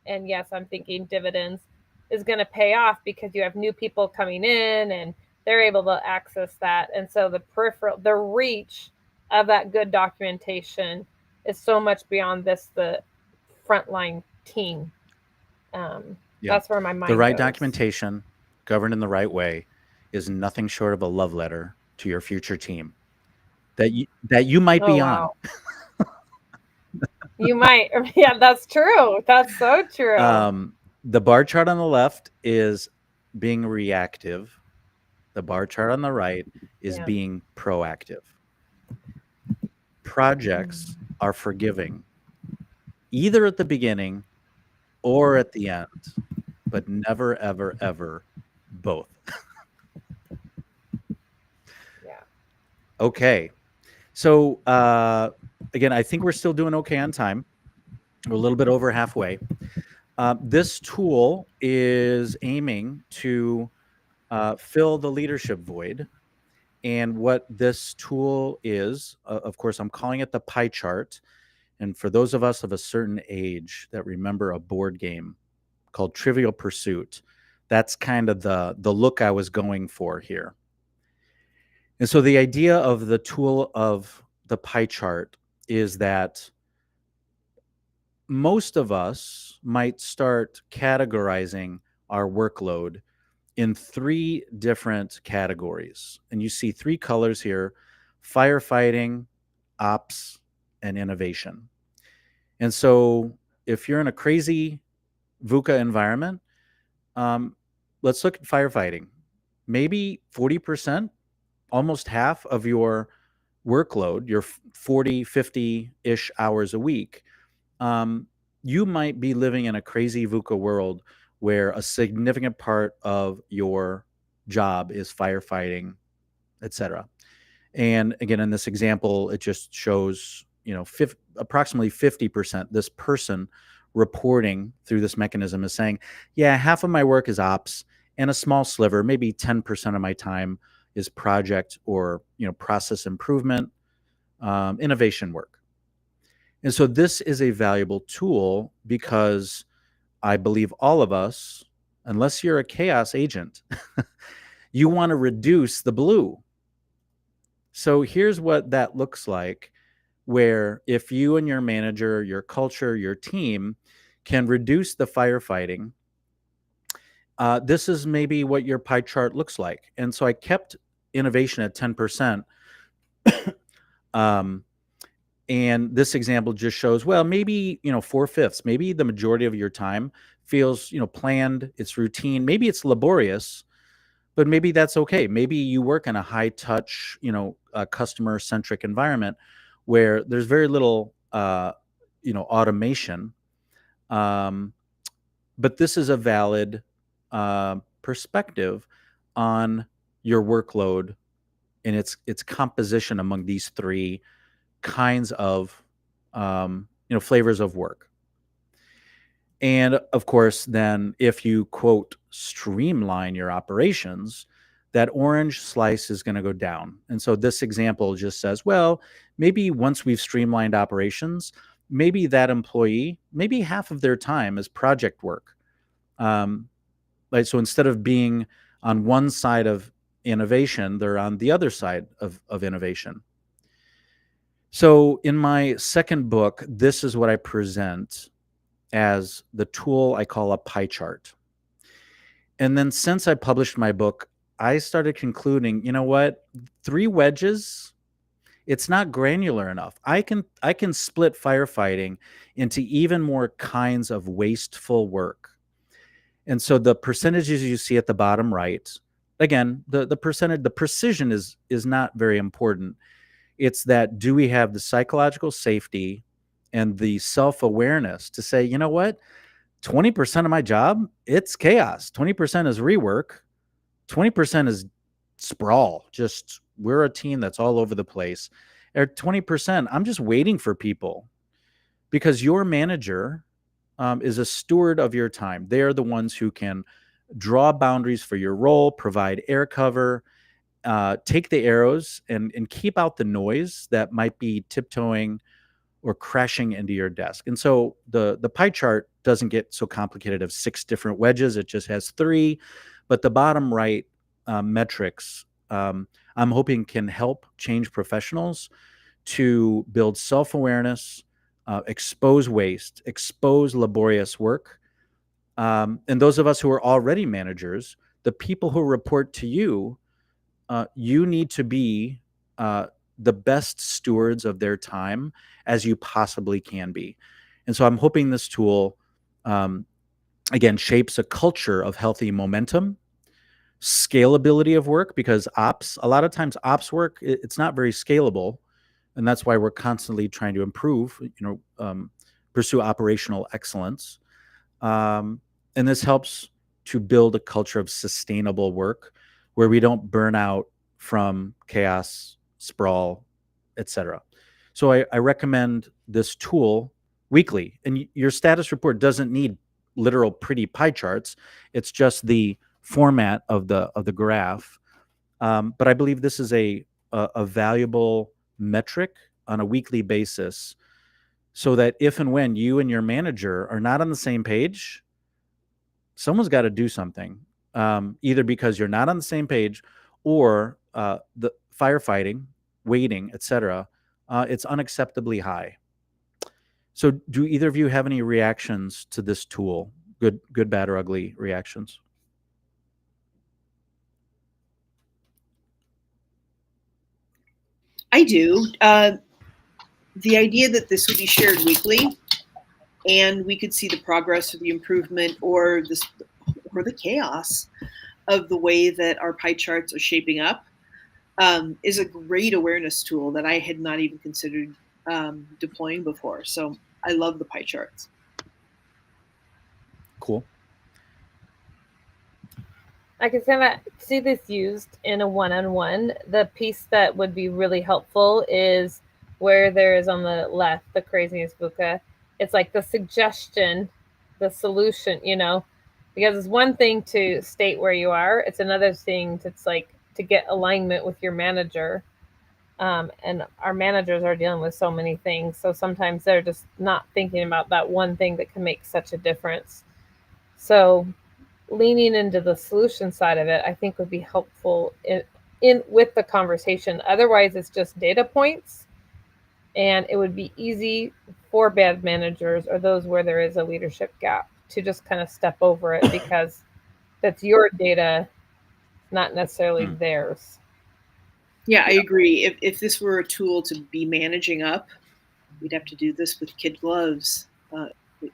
and yes, I'm thinking dividends, is going to pay off because you have new people coming in and they're able to access that. And so the reach of that good documentation is so much beyond the frontline team. That's where my mind goes. The right goes. Documentation, governed in the right way, is nothing short of a love letter to your future team that you might be on. You might. Yeah, that's true. That's so true. The bar chart on the left is being reactive. The bar chart on the right is being proactive. Projects are forgiving, either at the beginning or at the end, but never, ever, ever both. Okay. So, again, I think we're still doing okay on time. We're a little bit over halfway. This tool is aiming to fill the leadership void. And what this tool is, of course, I'm calling it the pie chart. And for those of us of a certain age that remember a board game called Trivial Pursuit, that's kind of the look I was going for here. And so the idea of the tool of the pie chart is that most of us might start categorizing our workload in 3 different categories. And you see 3 colors here: firefighting, ops, and innovation. And so if you're in a crazy VUCA environment, let's look at firefighting. Maybe 40%, almost half of your workload, your 40, 50-ish hours a week, you might be living in a crazy VUCA world where a significant part of your job is firefighting, etc. And again, in this example, it just shows, approximately 50%, this person reporting through this mechanism is saying, yeah, half of my work is ops, and a small sliver, maybe 10% of my time, is project or process improvement, innovation work. And so this is a valuable tool because I believe all of us, unless you're a chaos agent, you want to reduce the blue. So here's what that looks like, where if you and your manager, your culture, your team can reduce the firefighting, this is maybe what your pie chart looks like. And so I kept innovation at 10%. And this example just shows, well, maybe, 4/5, maybe the majority of your time feels, planned, it's routine, maybe it's laborious, but maybe that's okay. Maybe you work in a high touch, customer centric environment where there's very little, automation. But this is a valid perspective on your workload and its composition among these 3 kinds of flavors of work. And of course, then if you quote streamline your operations, that orange slice is going to go down. And so this example just says, well, maybe once we've streamlined operations, maybe that employee, maybe half of their time is project work. Right? So instead of being on one side of innovation, they're on the other side of innovation. So in my second book, this is what I present as the tool I call a pie chart. And then since I published my book, I started concluding, you know what, 3 wedges, it's not granular enough. I can split firefighting into even more kinds of wasteful work. And so the percentages you see at the bottom right, again, the precision is not very important. It's that, do we have the psychological safety and the self-awareness to say, you know what, 20% of my job, it's chaos. 20% is rework. 20% is sprawl. Just, we're a team that's all over the place. Or 20%, I'm just waiting for people, because your manager is a steward of your time. They are the ones who can draw boundaries for your role, provide air cover, take the arrows, and keep out the noise that might be tiptoeing or crashing into your desk. And so the pie chart doesn't get so complicated of 6 different wedges. It just has 3. But the bottom right metrics, I'm hoping can help change professionals to build self-awareness, expose waste, expose laborious work. And those of us who are already managers, the people who report to you, you need to be the best stewards of their time as you possibly can be. And so I'm hoping this tool, again, shapes a culture of healthy momentum, scalability of work, because a lot of times ops work, it's not very scalable. And that's why we're constantly trying to improve, pursue operational excellence. And this helps to build a culture of sustainable work where we don't burn out from chaos, sprawl, etc. So I recommend this tool weekly. And your status report doesn't need literal pretty pie charts. It's just the format of the graph. But I believe this is a valuable metric on a weekly basis, so that if and when you and your manager are not on the same page, someone's got to do something, either because you're not on the same page, or the firefighting, waiting, etc. It's unacceptably high. So do either of you have any reactions to this tool? Good, bad, or ugly reactions? I do. The idea that this would be shared weekly and we could see the progress or the improvement or the chaos of the way that our pie charts are shaping up is a great awareness tool that I had not even considered deploying before. So I love the pie charts. Cool. I can see this used in a one-on-one. The piece that would be really helpful is where there is on the left, the craziest VUCA. It's like the suggestion, the solution, because it's one thing to state where you are. It's another thing to get alignment with your manager. And our managers are dealing with so many things. So sometimes they're just not thinking about that one thing that can make such a difference. So leaning into the solution side of it, I think would be helpful in with the conversation. Otherwise, it's just data points, and it would be easy for bad managers or those where there is a leadership gap to just kind of step over it because that's your data, not necessarily theirs. Yeah, I agree. If this were a tool to be managing up, we'd have to do this with kid gloves.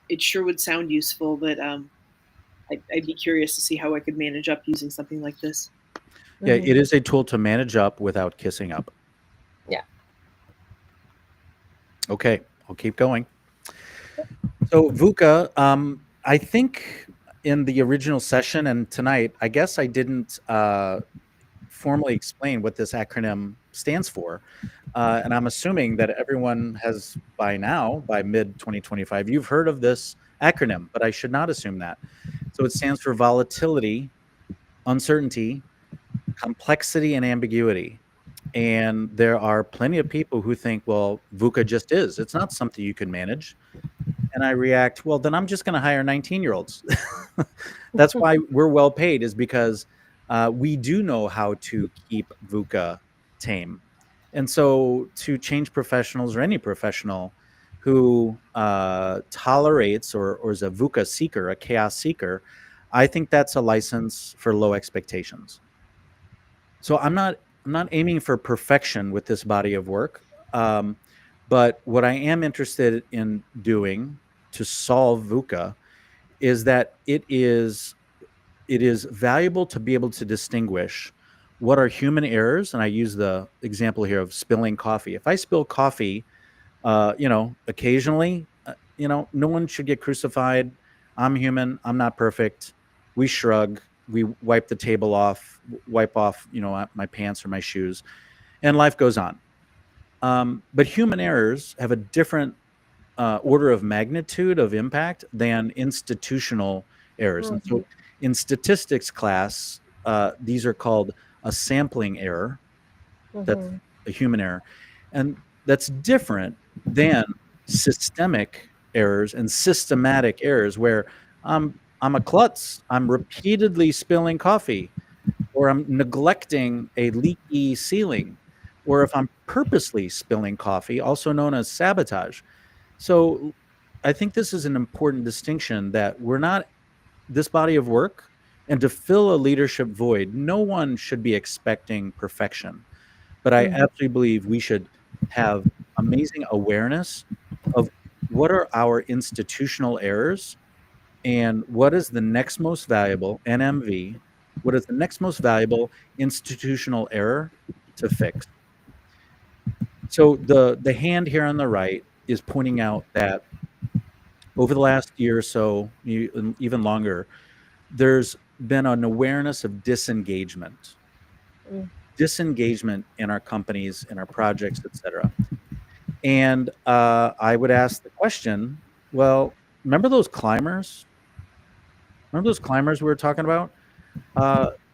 It sure would sound useful, but I'd be curious to see how I could manage up using something like this. Yeah, it is a tool to manage up without kissing up. Yeah. Okay, I'll keep going. So VUCA, I think in the original session and tonight, I guess I didn't formally explain what this acronym stands for. And I'm assuming that everyone has by mid-2025, you've heard of this acronym, but I should not assume that. So it stands for volatility, uncertainty, complexity, and ambiguity. And there are plenty of people who think, well, VUCA just is. It's not something you can manage. And I react, well, then I'm just going to hire 19-year-olds. That's why we're well paid, is because we do know how to keep VUCA tame. And so to change professionals or any professional who tolerates or is a VUCA seeker, a chaos seeker, I think that's a license for low expectations. So I'm not aiming for perfection with this body of work, but what I am interested in doing to solve VUCA is that it is valuable to be able to distinguish what are human errors, and I use the example here of spilling coffee. If I spill coffee, occasionally, no one should get crucified. I'm human. I'm not perfect. We shrug. We wipe the table off, wipe off, my pants or my shoes, and life goes on. But human errors have a different order of magnitude of impact than institutional errors. And so in statistics class, these are called a sampling error. That's a human error. And that's different than systemic errors and systematic errors where I'm a klutz. I'm repeatedly spilling coffee, or I'm neglecting a leaky ceiling, or if I'm purposely spilling coffee, also known as sabotage. So I think this is an important distinction, that we're not this body of work, and to fill a leadership void, no one should be expecting perfection. But I absolutely believe we should have amazing awareness of what are our institutional errors and what is the next most valuable NMV, what is the next most valuable institutional error to fix. So the hand here on the right is pointing out that over the last year or so, even longer, there's been an awareness of disengagement in our companies, in our projects, etc. And I would ask the question, well, remember those climbers? Remember those climbers we were talking about?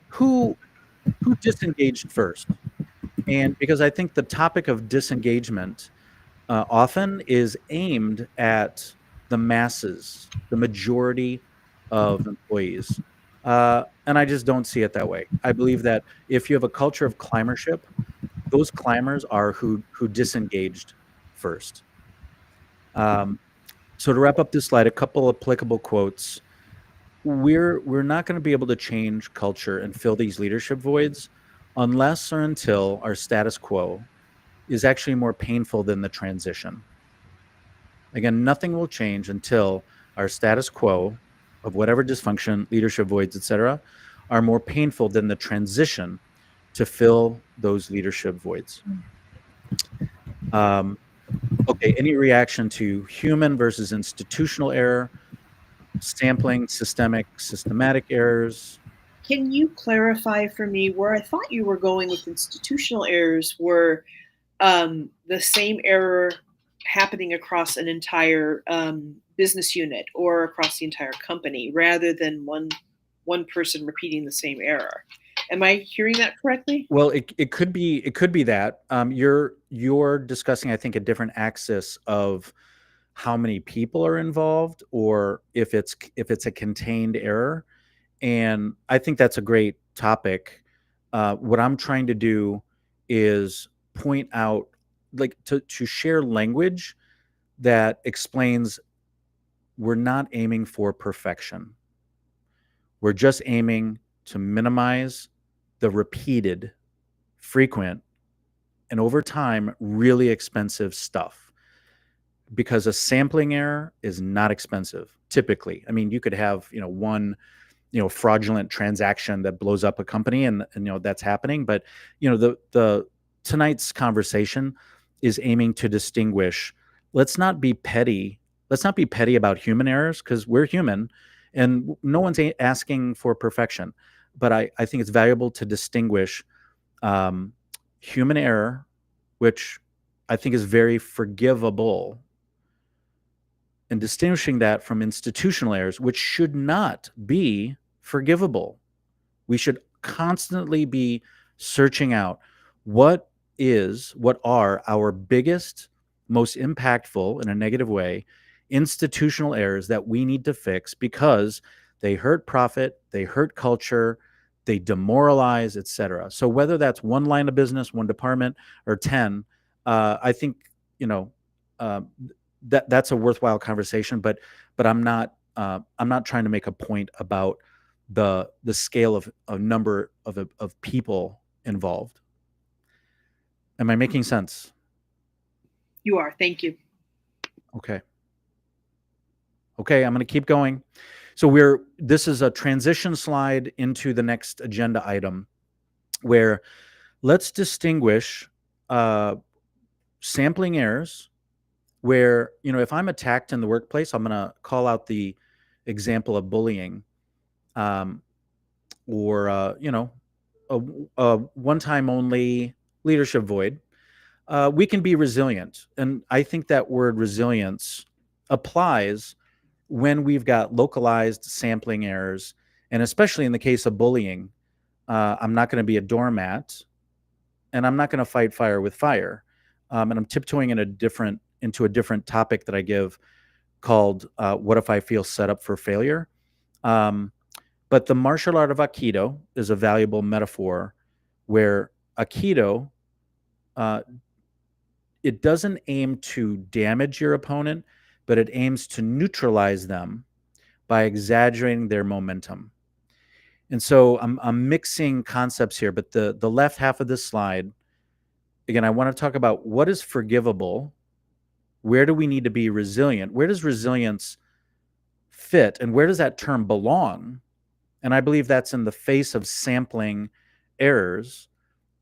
Who disengaged first? And because I think the topic of disengagement often is aimed at the masses, the majority of employees. And I just don't see it that way. I believe that if you have a culture of climbership, those climbers are who disengaged first. So to wrap up this slide, a couple applicable quotes. We're not going to be able to change culture and fill these leadership voids unless or until our status quo is actually more painful than the transition. Again, nothing will change until our status quo of whatever dysfunction, leadership voids, etc., are more painful than the transition to fill those leadership voids. Okay, any reaction to human versus institutional error, sampling, systematic errors? Can you clarify for me where I thought you were going with institutional errors were the same error happening across an entire business unit or across the entire company rather than one person repeating the same error? Am I hearing that correctly? Well, it could be that you're discussing, I think, a different axis of how many people are involved, or if it's a contained error. And I think that's a great topic. What I'm trying to do is point out, like, to share language that explains we're not aiming for perfection. We're just aiming to minimize the repeated, frequent, and over time, really expensive stuff. Because a sampling error is not expensive, typically. I mean, you could have, one, fraudulent transaction that blows up a company, and that's happening. But, the tonight's conversation is aiming to distinguish. Let's not be petty. Let's not be petty about human errors, because we're human and no one's asking for perfection. But I think it's valuable to distinguish human error, which I think is very forgivable, and distinguishing that from institutional errors, which should not be forgivable. We should constantly be searching out what are our biggest, most impactful, in a negative way, institutional errors that we need to fix because they hurt profit, they hurt culture, they demoralize, etc. So whether that's one line of business, one department, or 10, I think that's a worthwhile conversation. But I'm not trying to make a point about the scale of a number of people involved. Am I making sense? You are. Thank you. Okay, I'm going to keep going. So this is a transition slide into the next agenda item, where let's distinguish sampling errors, where, if I'm attacked in the workplace, I'm going to call out the example of bullying, or a one-time only leadership void. We can be resilient. And I think that word resilience applies when we've got localized sampling errors. And especially in the case of bullying, I'm not going to be a doormat, and I'm not going to fight fire with fire. And I'm tiptoeing into a different topic that I give called What If I Feel Set Up for Failure? But the martial art of Aikido is a valuable metaphor, where Aikido, it doesn't aim to damage your opponent, but it aims to neutralize them by exaggerating their momentum. And so I'm mixing concepts here, but the left half of this slide, again, I want to talk about what is forgivable, where do we need to be resilient, where does resilience fit, and where does that term belong? And I believe that's in the face of sampling errors.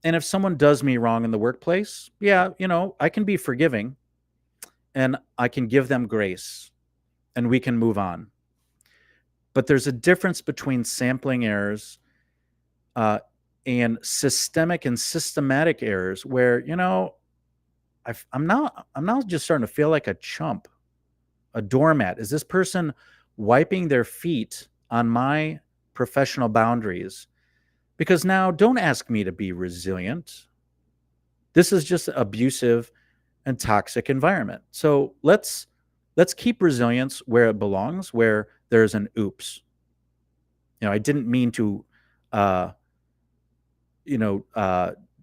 And if someone does me wrong in the workplace, I can be forgiving, and I can give them grace, and we can move on. But there's a difference between sampling errors and systemic and systematic errors, where, I'm now just starting to feel like a chump, a doormat. Is this person wiping their feet on my professional boundaries? Because now, don't ask me to be resilient. This is just abusive and toxic environment. So let's keep resilience where it belongs, where there's an oops. I didn't mean to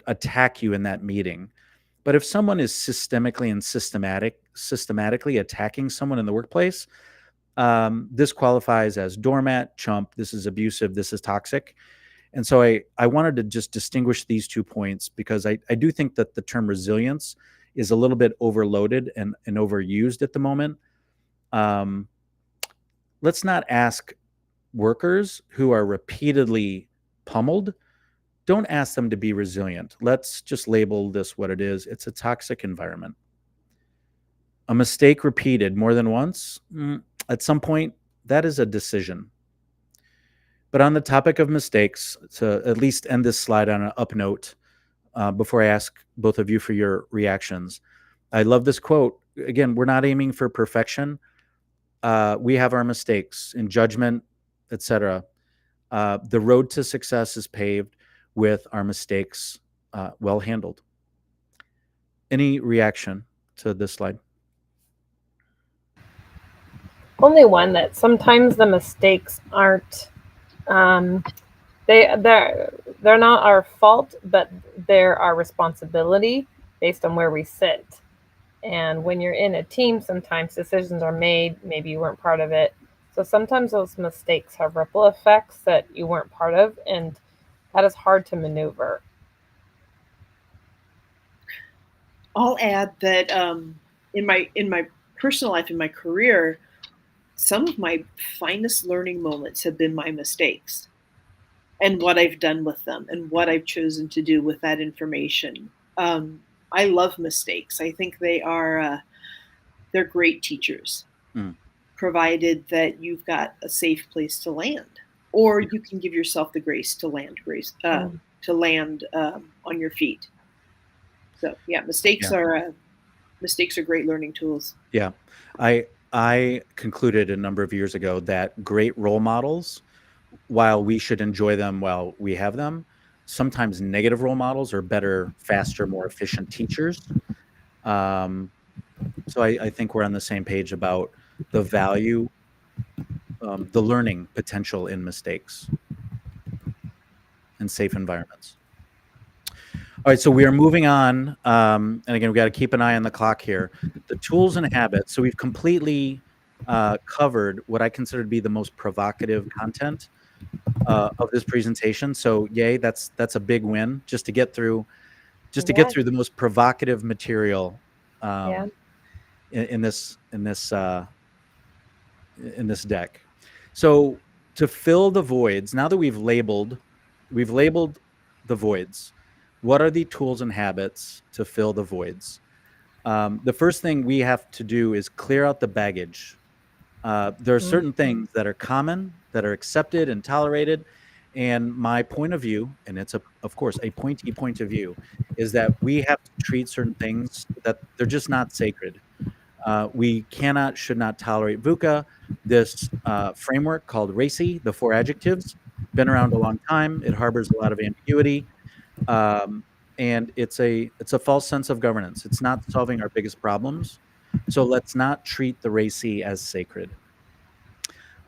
attack you in that meeting. But if someone is systemically and systematically attacking someone in the workplace, this qualifies as doormat, chump. This is abusive. This is toxic. And so I wanted to just distinguish these 2 points because I do think that the term resilience is a little bit overloaded and overused at the moment. Um, let's not ask workers who are repeatedly pummeled, don't ask them to be resilient. Let's just label this what it is. It's a toxic environment. A mistake repeated more than once, at some point, that is a decision. But on the topic of mistakes, to at least end this slide on an up note, before I ask both of you for your reactions, I love this quote. Again, we're not aiming for perfection. We have our mistakes in judgment, etc. The road to success is paved with our mistakes well handled. Any reaction to this slide? Only one, that sometimes the mistakes aren't they're not our fault, but they're our responsibility based on where we sit. And when you're in a team, sometimes decisions are made, maybe you weren't part of it. So sometimes those mistakes have ripple effects that you weren't part of, and that is hard to maneuver. I'll add that in my personal life, in my career, some of my finest learning moments have been my mistakes and what I've done with them and what I've chosen to do with that information. I love mistakes. I think they're great teachers, provided that you've got a safe place to land, or you can give yourself the grace to land on your feet. So yeah, mistakes are great learning tools. Yeah, I concluded a number of years ago that great role models, while we should enjoy them while we have them, sometimes negative role models are better, faster, more efficient teachers. So I think we're on the same page about the value, the learning potential in mistakes and safe environments. All right, so we are moving on. And again, we've got to keep an eye on the clock here. The tools and habits. So we've completely covered what I consider to be the most provocative content of this presentation. So yay, that's a big win just to get through the most provocative material in this deck. So to fill the voids, now that we've labeled the voids, what are the tools and habits to fill the voids? The first thing we have to do is clear out the baggage. There are certain things that are common, that are accepted and tolerated. And my point of view, and it's of course a pointy point of view, is that we have to treat certain things that they're just not sacred. We should not tolerate VUCA, this framework called RACI, the 4 adjectives, been around a long time. It harbors a lot of ambiguity. And it's a false sense of governance. It's not solving our biggest problems. So let's not treat the RACI as sacred.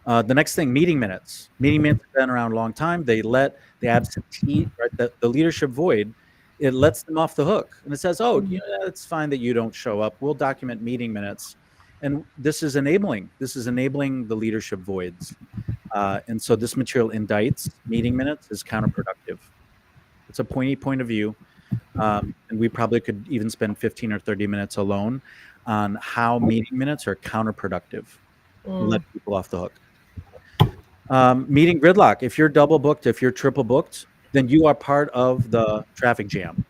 The next thing, meeting minutes. Meeting minutes have been around a long time. They let the absentee, right, the leadership void, it lets them off the hook. And it says, oh, it's fine that you don't show up. We'll document meeting minutes. And this is enabling the leadership voids. And so this material indicts meeting minutes is counterproductive. It's a pointy point of view. And we probably could even spend 15 or 30 minutes alone on how meeting minutes are counterproductive. Let people off the hook. Meeting gridlock. If you're double booked, if you're triple booked, then you are part of the traffic jam,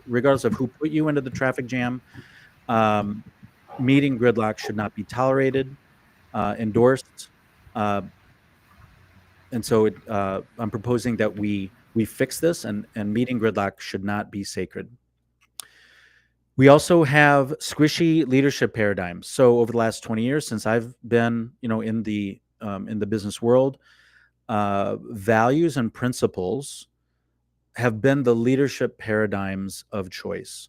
regardless of who put you into the traffic jam. Meeting gridlock should not be tolerated, endorsed. And so I'm proposing that we fix this, and meeting gridlock should not be sacred. We also have squishy leadership paradigms. So over the last 20 years, since I've been, in the business world, values and principles have been the leadership paradigms of choice.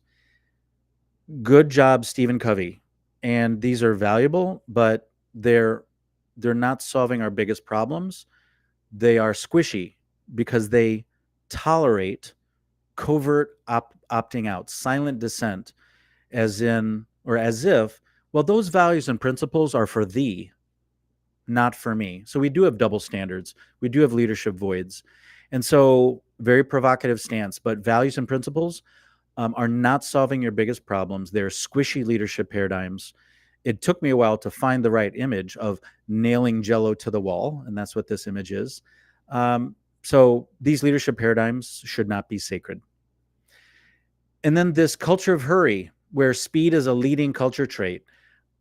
Good job, Stephen Covey. And these are valuable, but they're not solving our biggest problems. They are squishy because they tolerate covert opting out, silent dissent, as if, well, those values and principles are for thee, not for me. So we do have double standards. We do have leadership voids. And so, very provocative stance, but values and principles are not solving your biggest problems. They're squishy leadership paradigms. It took me a while to find the right image of nailing Jello to the wall, and that's what this image is. So these leadership paradigms should not be sacred. And then this culture of hurry, where speed is a leading culture trait.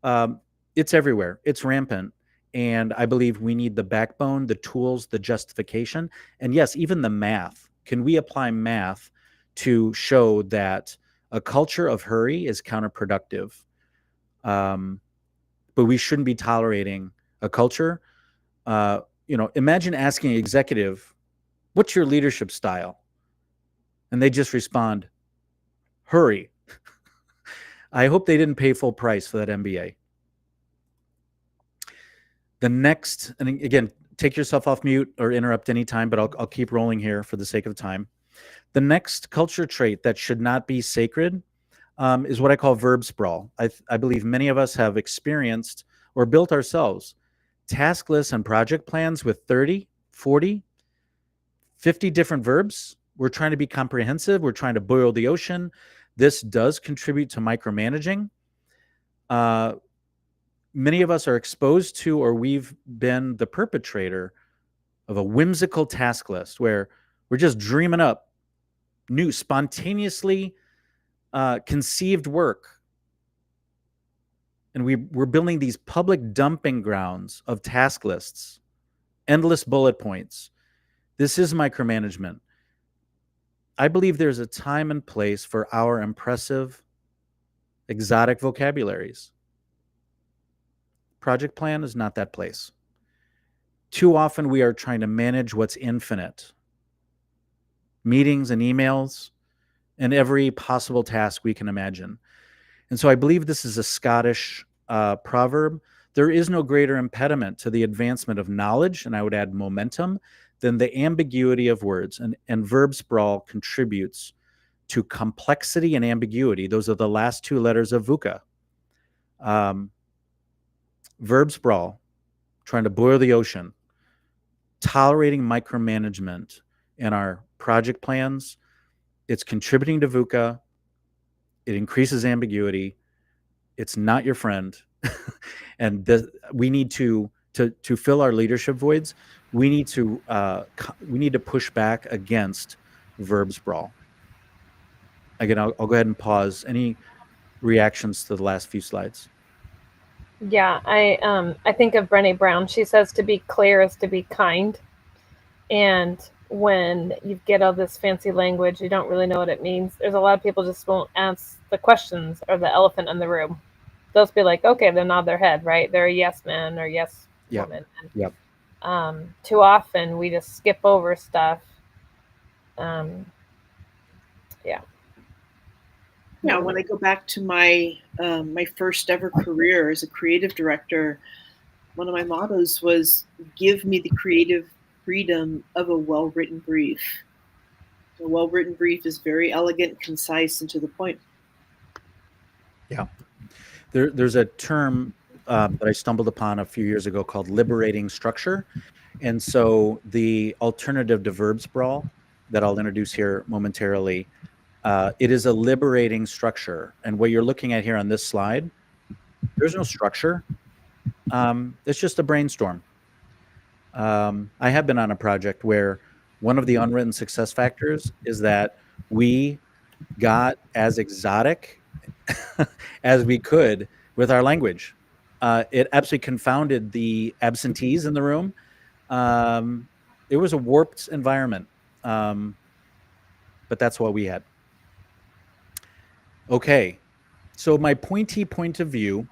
It's everywhere. It's rampant. And I believe we need the backbone, the tools, the justification, and yes, even the math. Can we apply math to show that a culture of hurry is counterproductive? But we shouldn't be tolerating a culture. Imagine asking an executive, what's your leadership style? And they just respond, hurry. I hope they didn't pay full price for that MBA. The next, and again, take yourself off mute or interrupt anytime, but I'll keep rolling here for the sake of time. The next culture trait that should not be sacred is what I call verb sprawl. I believe many of us have experienced or built ourselves task lists and project plans with 30, 40, 50 different verbs. We're trying to be comprehensive. We're trying to boil the ocean. This does contribute to micromanaging. Many of us are exposed to, or we've been the perpetrator of a whimsical task list where we're just dreaming up new, spontaneously conceived work. And we're building these public dumping grounds of task lists, endless bullet points. This is micromanagement. I believe there's a time and place for our impressive, exotic vocabularies. Project plan is not that place. Too often we are trying to manage what's infinite. Meetings and emails and every possible task we can imagine. And so I believe this is a Scottish proverb. There is no greater impediment to the advancement of knowledge, and I would add momentum, than the ambiguity of words. And verb sprawl contributes to complexity and ambiguity. Those are the last two letters of VUCA. Verb sprawl, trying to boil the ocean, tolerating micromanagement in our project plans. It's contributing to VUCA. It increases ambiguity. It's not your friend. And we need to fill our leadership voids. We need to push back against verb sprawl. Again, I'll go ahead and pause. Any reactions to the last few slides? Yeah, I think of Brené Brown. She says to be clear is to be kind. And when you get all this fancy language, you don't really know what it means. There's a lot of people just won't ask the questions or the elephant in the room. They'll just be like, okay, they'll nod their head, right? They're a yes man or yes woman. Yep. Too often we just skip over stuff. Yeah, when I go back to my my first ever career as a creative director, one of my mottos was, give me the creative freedom of a well-written brief. A well-written brief is very elegant, concise, and to the point. Yeah. There's a term that I stumbled upon a few years ago called liberating structure. And so the alternative to verb sprawl that I'll introduce here momentarily, it is a liberating structure. And what you're looking at here on this slide, there's no structure. It's just a brainstorm. I have been on a project where one of the unwritten success factors is that we got as exotic as we could with our language. It absolutely confounded the absentees in the room. It was a warped environment, but that's what we had. Okay, so my pointy point of view,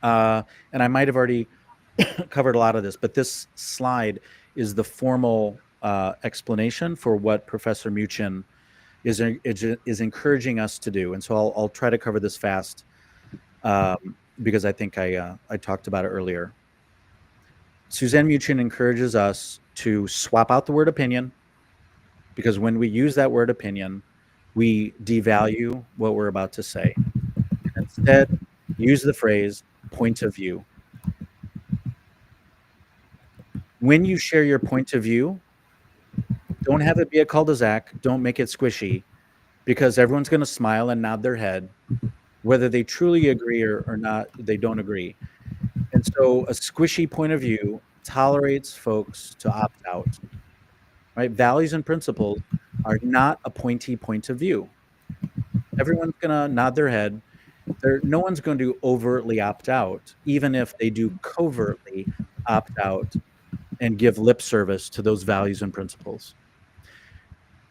and I might have already covered a lot of this, but this slide is the formal explanation for what Professor Muchin is encouraging us to do. And so I'll try to cover this fast because I think I talked about it earlier. Suzanne Muchin encourages us to swap out the word opinion, because when we use that word opinion, we devalue what we're about to say. Instead, use the phrase point of view. When you share your point of view, Don't have it be a cul-de-sac. Don't make it squishy, because everyone's going to smile and nod their head, whether they truly agree or not, they don't agree. And so a squishy point of view tolerates folks to opt out, right? Values and principles are not a pointy point of view. Everyone's going to nod their head. No one's going to overtly opt out, even if they do covertly opt out and give lip service to those values and principles.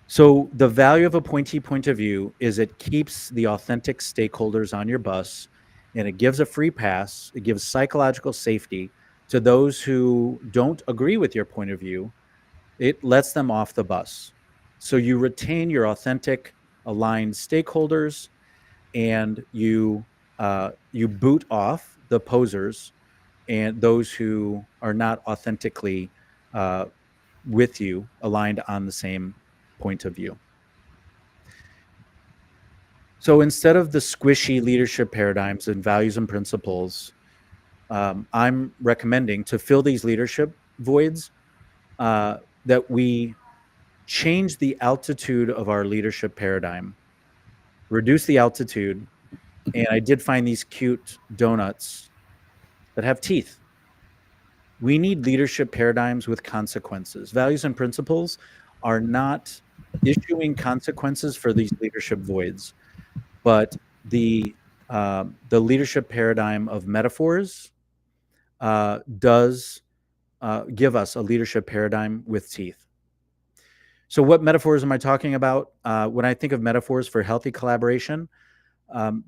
So the value of a pointy point of view is it keeps the authentic stakeholders on your bus, and it gives a free pass. It gives psychological safety to those who don't agree with your point of view. It lets them off the bus. So you retain your authentic, aligned stakeholders, and you boot off the posers and those who are not authentically with you, aligned on the same point of view. So instead of the squishy leadership paradigms and values and principles, I'm recommending to fill these leadership voids that we change the altitude of our leadership paradigm, reduce the altitude. And I did find these cute donuts that have teeth. We need leadership paradigms with consequences. Values and principles are not issuing consequences for these leadership voids, but the leadership paradigm of metaphors does give us a leadership paradigm with teeth. So what metaphors am I talking about? When I think of metaphors for healthy collaboration,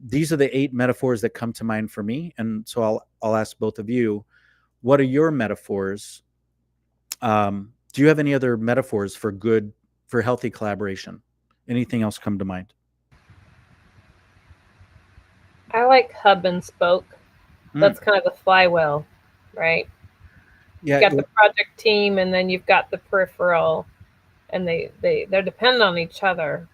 these are the 8 metaphors that come to mind for me. And so I'll ask both of you, what are your metaphors? Do you have any other metaphors for healthy collaboration? Anything else come to mind? I like hub and spoke. That's kind of the flywheel, right? Yeah. You've got the project team, and then you've got the peripheral, and they're dependent on each other.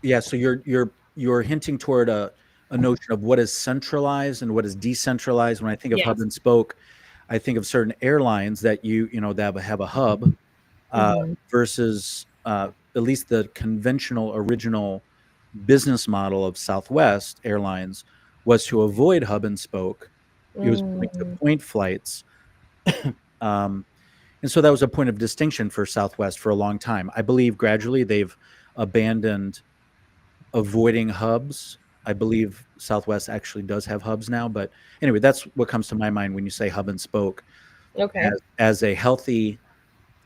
Yeah. So you're hinting toward a notion of what is centralized and what is decentralized. When I think of hub and spoke, I think of certain airlines that that have a hub versus at least the conventional original business model of Southwest Airlines was to avoid hub and spoke. It was point-to-point flights. And so that was a point of distinction for Southwest for a long time. I believe gradually they've abandoned avoiding hubs. I believe Southwest actually does have hubs now. But anyway, that's what comes to my mind when you say hub and spoke. Okay. As a healthy,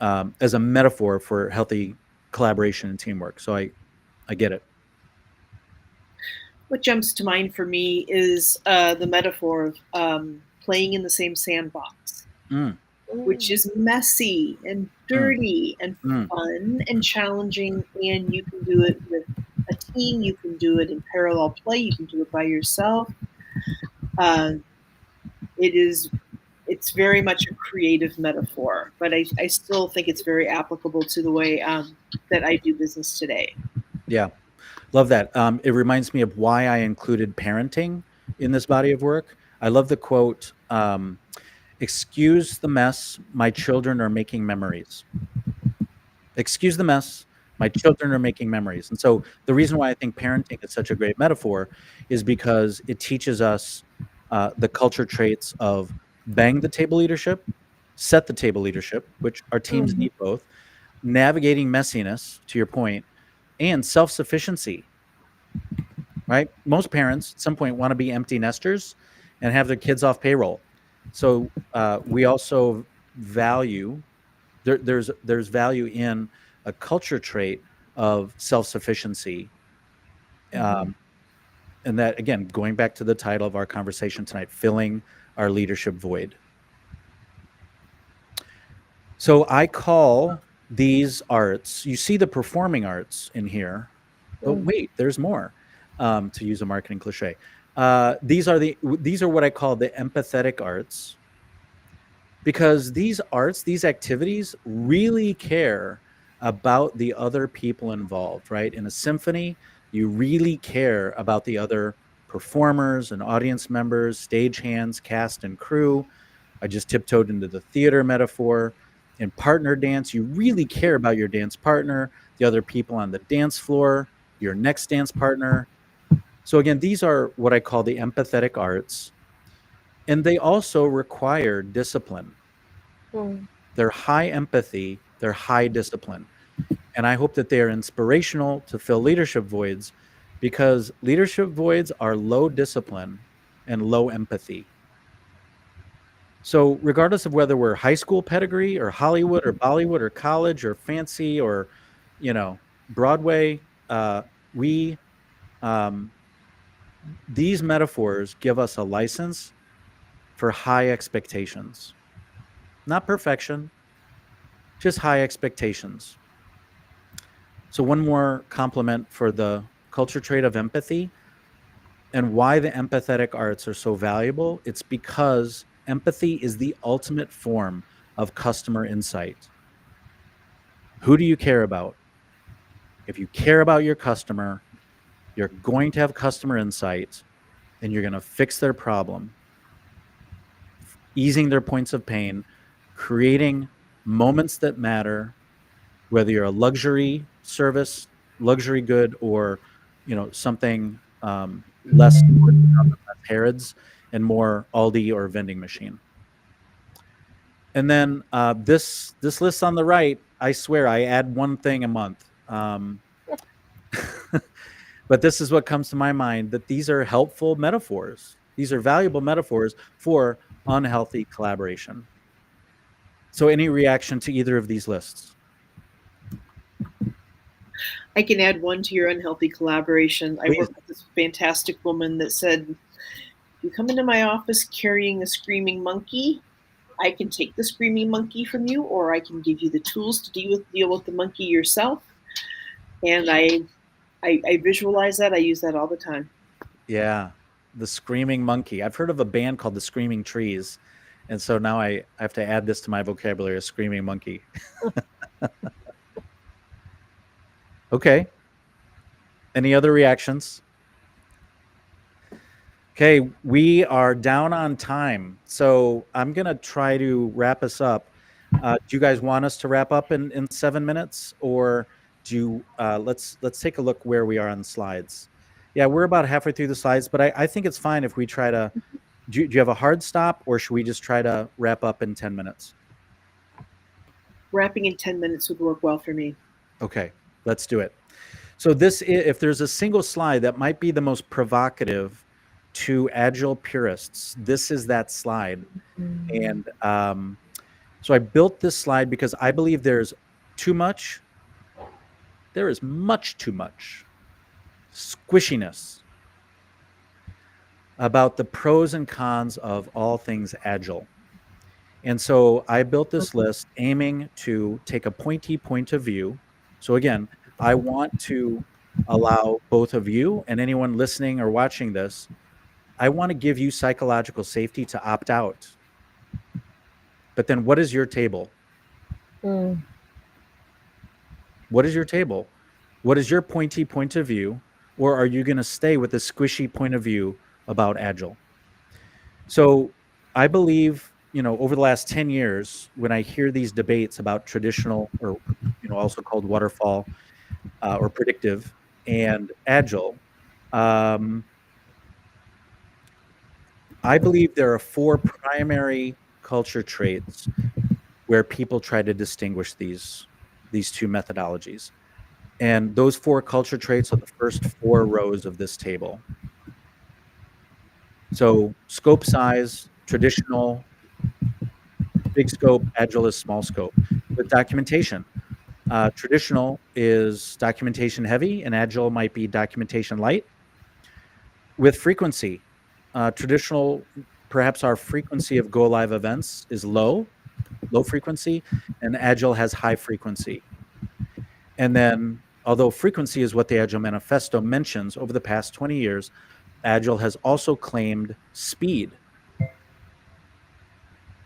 as a metaphor for healthy collaboration and teamwork. So I get it. What jumps to mind for me is the metaphor of playing in the same sandbox, which is messy and dirty and fun and challenging. And you can do it with a team. You can do it in parallel play. You can do it by yourself. It's very much a creative metaphor, but I still think it's very applicable to the way that I do business today. Yeah. Love that. It reminds me of why I included parenting in this body of work. I love the quote, excuse the mess, my children are making memories. Excuse the mess, my children are making memories. And so the reason why I think parenting is such a great metaphor is because it teaches us the culture traits of bang the table leadership, set the table leadership, which our teams need both, navigating messiness, to your point, and self-sufficiency, right? Most parents at some point want to be empty nesters and have their kids off payroll. So we also value, there's value in a culture trait of self-sufficiency. And that, again, going back to the title of our conversation tonight, filling our leadership void. So I call these arts, you see the performing arts in here, but wait, there's more, to use a marketing cliche. These are what I call the empathetic arts, because these arts, these activities really care about the other people involved, right? In a symphony, you really care about the other performers and audience members, stagehands, cast and crew. I just tiptoed into the theater metaphor. in partner dance, you really care about your dance partner, the other people on the dance floor, your next dance partner. So again, these are what I call the empathetic arts, and they also require discipline. Mm. They're high empathy, they're high discipline. And I hope that they are inspirational to fill leadership voids, because leadership voids are low discipline and low empathy. So regardless of whether we're high school pedigree or Hollywood or Bollywood or college or fancy or, Broadway, we um, these metaphors give us a license for high expectations, not perfection, just high expectations. So one more compliment for the culture trait of empathy and why the empathetic arts are so valuable. It's because empathy is the ultimate form of customer insight. Who do you care about? If you care about your customer, you're going to have customer insight and you're going to fix their problem, easing their points of pain, creating moments that matter, whether you're a luxury service, luxury good, or something less Harrods and more Aldi or vending machine. And then this list on the right, I swear I add one thing a month. But this is what comes to my mind, that these are helpful metaphors. These are valuable metaphors for unhealthy collaboration. So any reaction to either of these lists? I can add one to your unhealthy collaboration. Please. I worked with this fantastic woman that said, if you come into my office carrying a screaming monkey, I can take the screaming monkey from you, or I can give you the tools to deal with the monkey yourself. And I visualize that. I use that all the time. Yeah, the screaming monkey. I've heard of a band called the Screaming Trees, and so now I have to add this to my vocabulary, a screaming monkey. Okay. Any other reactions? Okay, we are down on time, so I'm gonna try to wrap us up. Do you guys want us to wrap up in 7 minutes, or let's take a look where we are on the slides. Yeah, we're about halfway through the slides, but I think it's fine if we try to. Do you have a hard stop, or should we just try to wrap up in 10 minutes? Wrapping in 10 minutes would work well for me. Okay, let's do it. So if there's a single slide that might be the most provocative to Agile purists, this is that slide. And so I built this slide because I believe there is much too much squishiness about the pros and cons of all things Agile. And so I built this list aiming to take a pointy point of view. So again, I want to allow both of you and anyone listening or watching this, I want to give you psychological safety to opt out. But then what is your table? What is your table? What is your pointy point of view? Or are you going to stay with a squishy point of view about Agile? So I believe, over the last 10 years, when I hear these debates about traditional, or also called waterfall or predictive, and Agile, I believe there are 4 primary culture traits where people try to distinguish these 2 methodologies. And those 4 culture traits are the first 4 rows of this table. So scope size, traditional, big scope, Agile is small scope. With documentation, traditional is documentation heavy and Agile might be documentation light. With frequency, traditional, perhaps our frequency of go live events is low frequency, and Agile has high frequency. And then, although frequency is what the Agile Manifesto mentions, over the past 20 years, Agile has also claimed speed,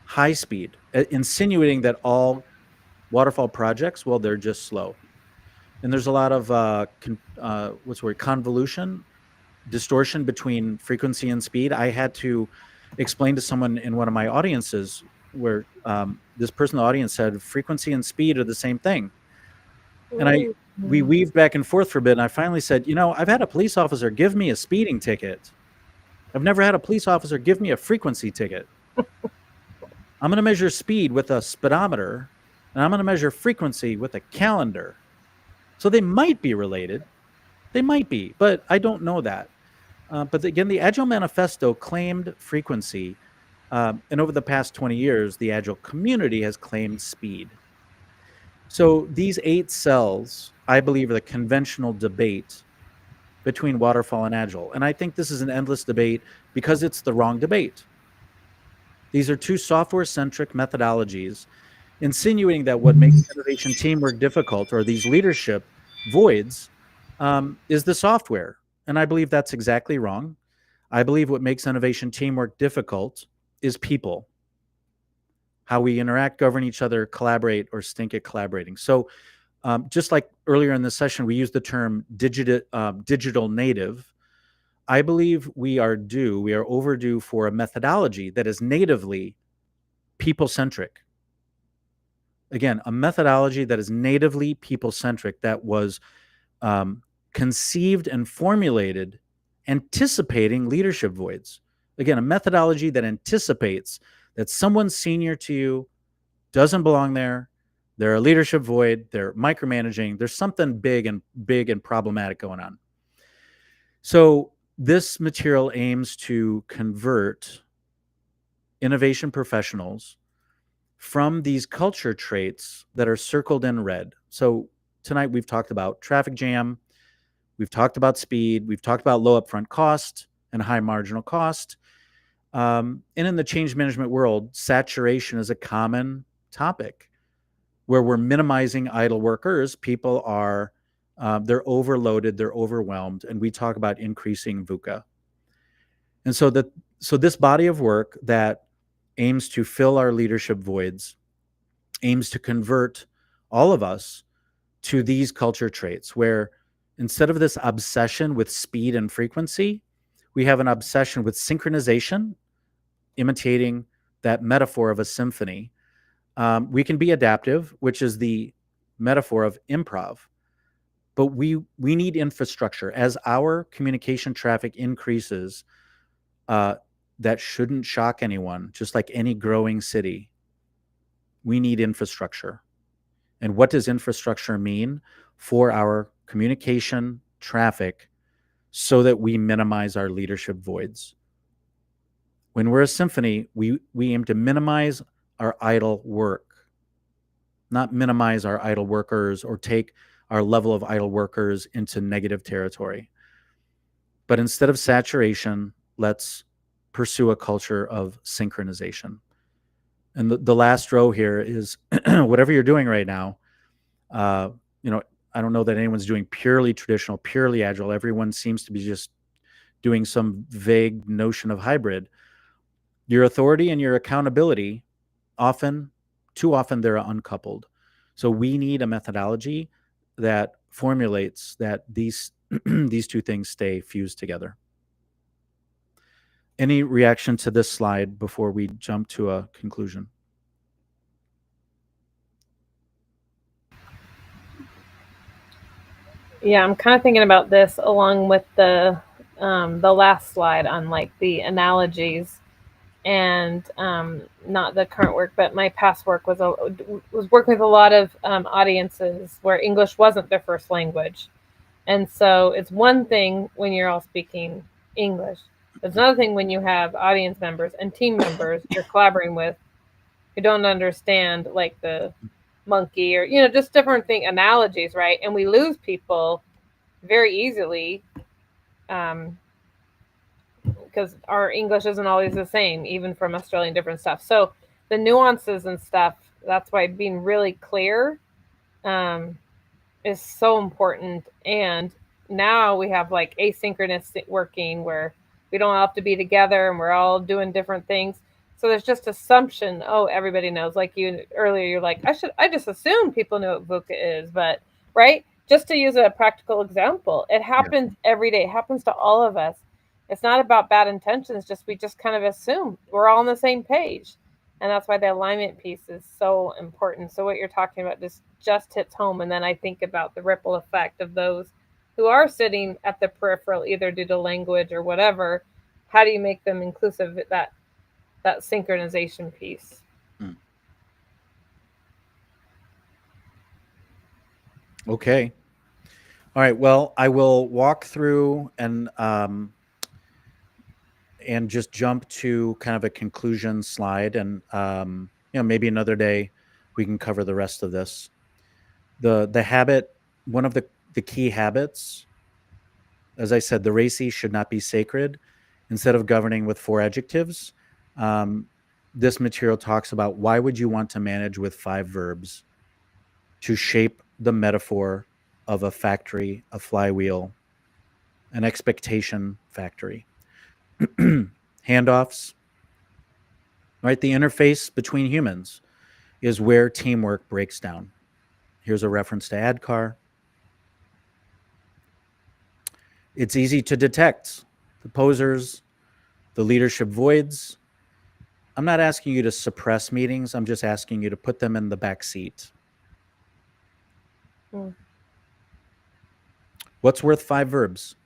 high speed, insinuating that all waterfall projects, well, they're just slow. And there's a lot of convolution, distortion between frequency and speed. I had to explain to someone in one of my audiences where this person in the audience said frequency and speed are the same thing. And we weaved back and forth for a bit, and I finally said, I've had a police officer give me a speeding ticket. I've never had a police officer give me a frequency ticket. I'm going to measure speed with a speedometer, and I'm going to measure frequency with a calendar. So they might be related. They might be, but I don't know that. But again, the Agile Manifesto claimed frequency, and over the past 20 years, the Agile community has claimed speed. So these 8 cells, I believe, are the conventional debate between waterfall and Agile. And I think this is an endless debate because it's the wrong debate. These are 2 software-centric methodologies insinuating that what makes innovation teamwork difficult, or these leadership voids, is the software. And I believe that's exactly wrong. I believe what makes innovation teamwork difficult is people. How we interact, govern each other, collaborate, or stink at collaborating. So just like earlier in this session, we used the term digital native. I believe we are overdue for a methodology that is natively people-centric. Again, a methodology that is natively people-centric, that was conceived and formulated anticipating leadership voids. Again, a methodology that anticipates that someone senior to you doesn't belong there. They're a leadership void. They're micromanaging. There's something big and problematic going on. So this material aims to convert innovation professionals from these culture traits that are circled in red. So tonight we've talked about traffic jam. We've talked about speed. We've talked about low upfront cost and high marginal cost. And in the change management world, saturation is a common topic where we're minimizing idle workers. People are, they're overloaded, they're overwhelmed, and we talk about increasing VUCA. And so this body of work that aims to fill our leadership voids, aims to convert all of us to these culture traits, where instead of this obsession with speed and frequency, we have an obsession with synchronization, imitating that metaphor of a symphony. We can be adaptive, which is the metaphor of improv, but we need infrastructure. As our communication traffic increases, that shouldn't shock anyone, just like any growing city. We need infrastructure. And what does infrastructure mean for our communication traffic so that we minimize our leadership voids? When we're a symphony, we aim to minimize our idle work, not minimize our idle workers or take our level of idle workers into negative territory. But instead of saturation, let's pursue a culture of synchronization. And the last row here is whatever you're doing right now. I don't know that anyone's doing purely traditional, purely agile. Everyone seems to be just doing some vague notion of hybrid. Your authority and your accountability, too often they're uncoupled. So we need a methodology that formulates that these 2 things stay fused together. Any reaction to this slide before we jump to a conclusion? Yeah, I'm kind of thinking about this along with the last slide on like the analogies, and not the current work, but my past work was working with a lot of audiences where English wasn't their first language. And so it's one thing when you're all speaking English. It's another thing when you have audience members and team members you're collaborating with who don't understand like the monkey or, just different analogies, right? And we lose people very easily because our English isn't always the same, even from Australian different stuff. So the nuances and stuff, that's why being really clear is so important. And now we have like asynchronous working where we don't have to be together and we're all doing different things. So there's just assumption, everybody knows. Like you earlier, you're like, I just assume people know what VUCA is, but right? Just to use a practical example, it happens every day. It happens to all of us. It's not about bad intentions, we just kind of assume we're all on the same page. And that's why the alignment piece is so important. So what you're talking about just hits home. And then I think about the ripple effect of those who are sitting at the peripheral, either due to language or whatever. How do you make them inclusive? That synchronization piece. Okay. All right. Well, I will walk through and just jump to kind of a conclusion slide, and maybe another day we can cover the rest of this. The habit, one of the key habits, as I said, the RACI should not be sacred. Instead of governing with 4 adjectives, this material talks about why would you want to manage with 5 verbs to shape the metaphor of a factory, a flywheel, an expectation factory. Handoffs, right? The interface between humans is where teamwork breaks down. Here's a reference to ADKAR. It's easy to detect the posers, the leadership voids. I'm not asking you to suppress meetings. I'm just asking you to put them in the back seat. What's worth 5 verbs?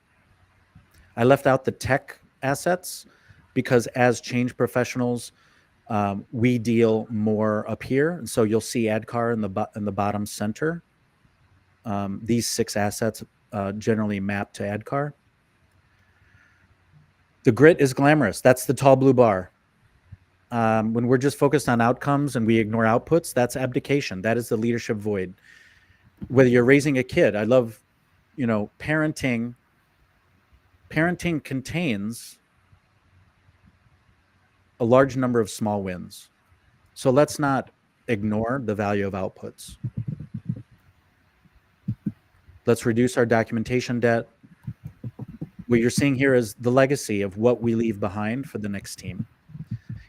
I left out the tech assets because as change professionals, we deal more up here. And so you'll see ADKAR in the bottom center. These 6 assets generally map to ADKAR. The grit is glamorous. That's the tall blue bar. When we're just focused on outcomes and we ignore outputs, that's abdication. That is the leadership void. Whether you're raising a kid, I love, parenting. Parenting contains a large number of small wins. So let's not ignore the value of outputs. Let's reduce our documentation debt. What you're seeing here is the legacy of what we leave behind for the next team.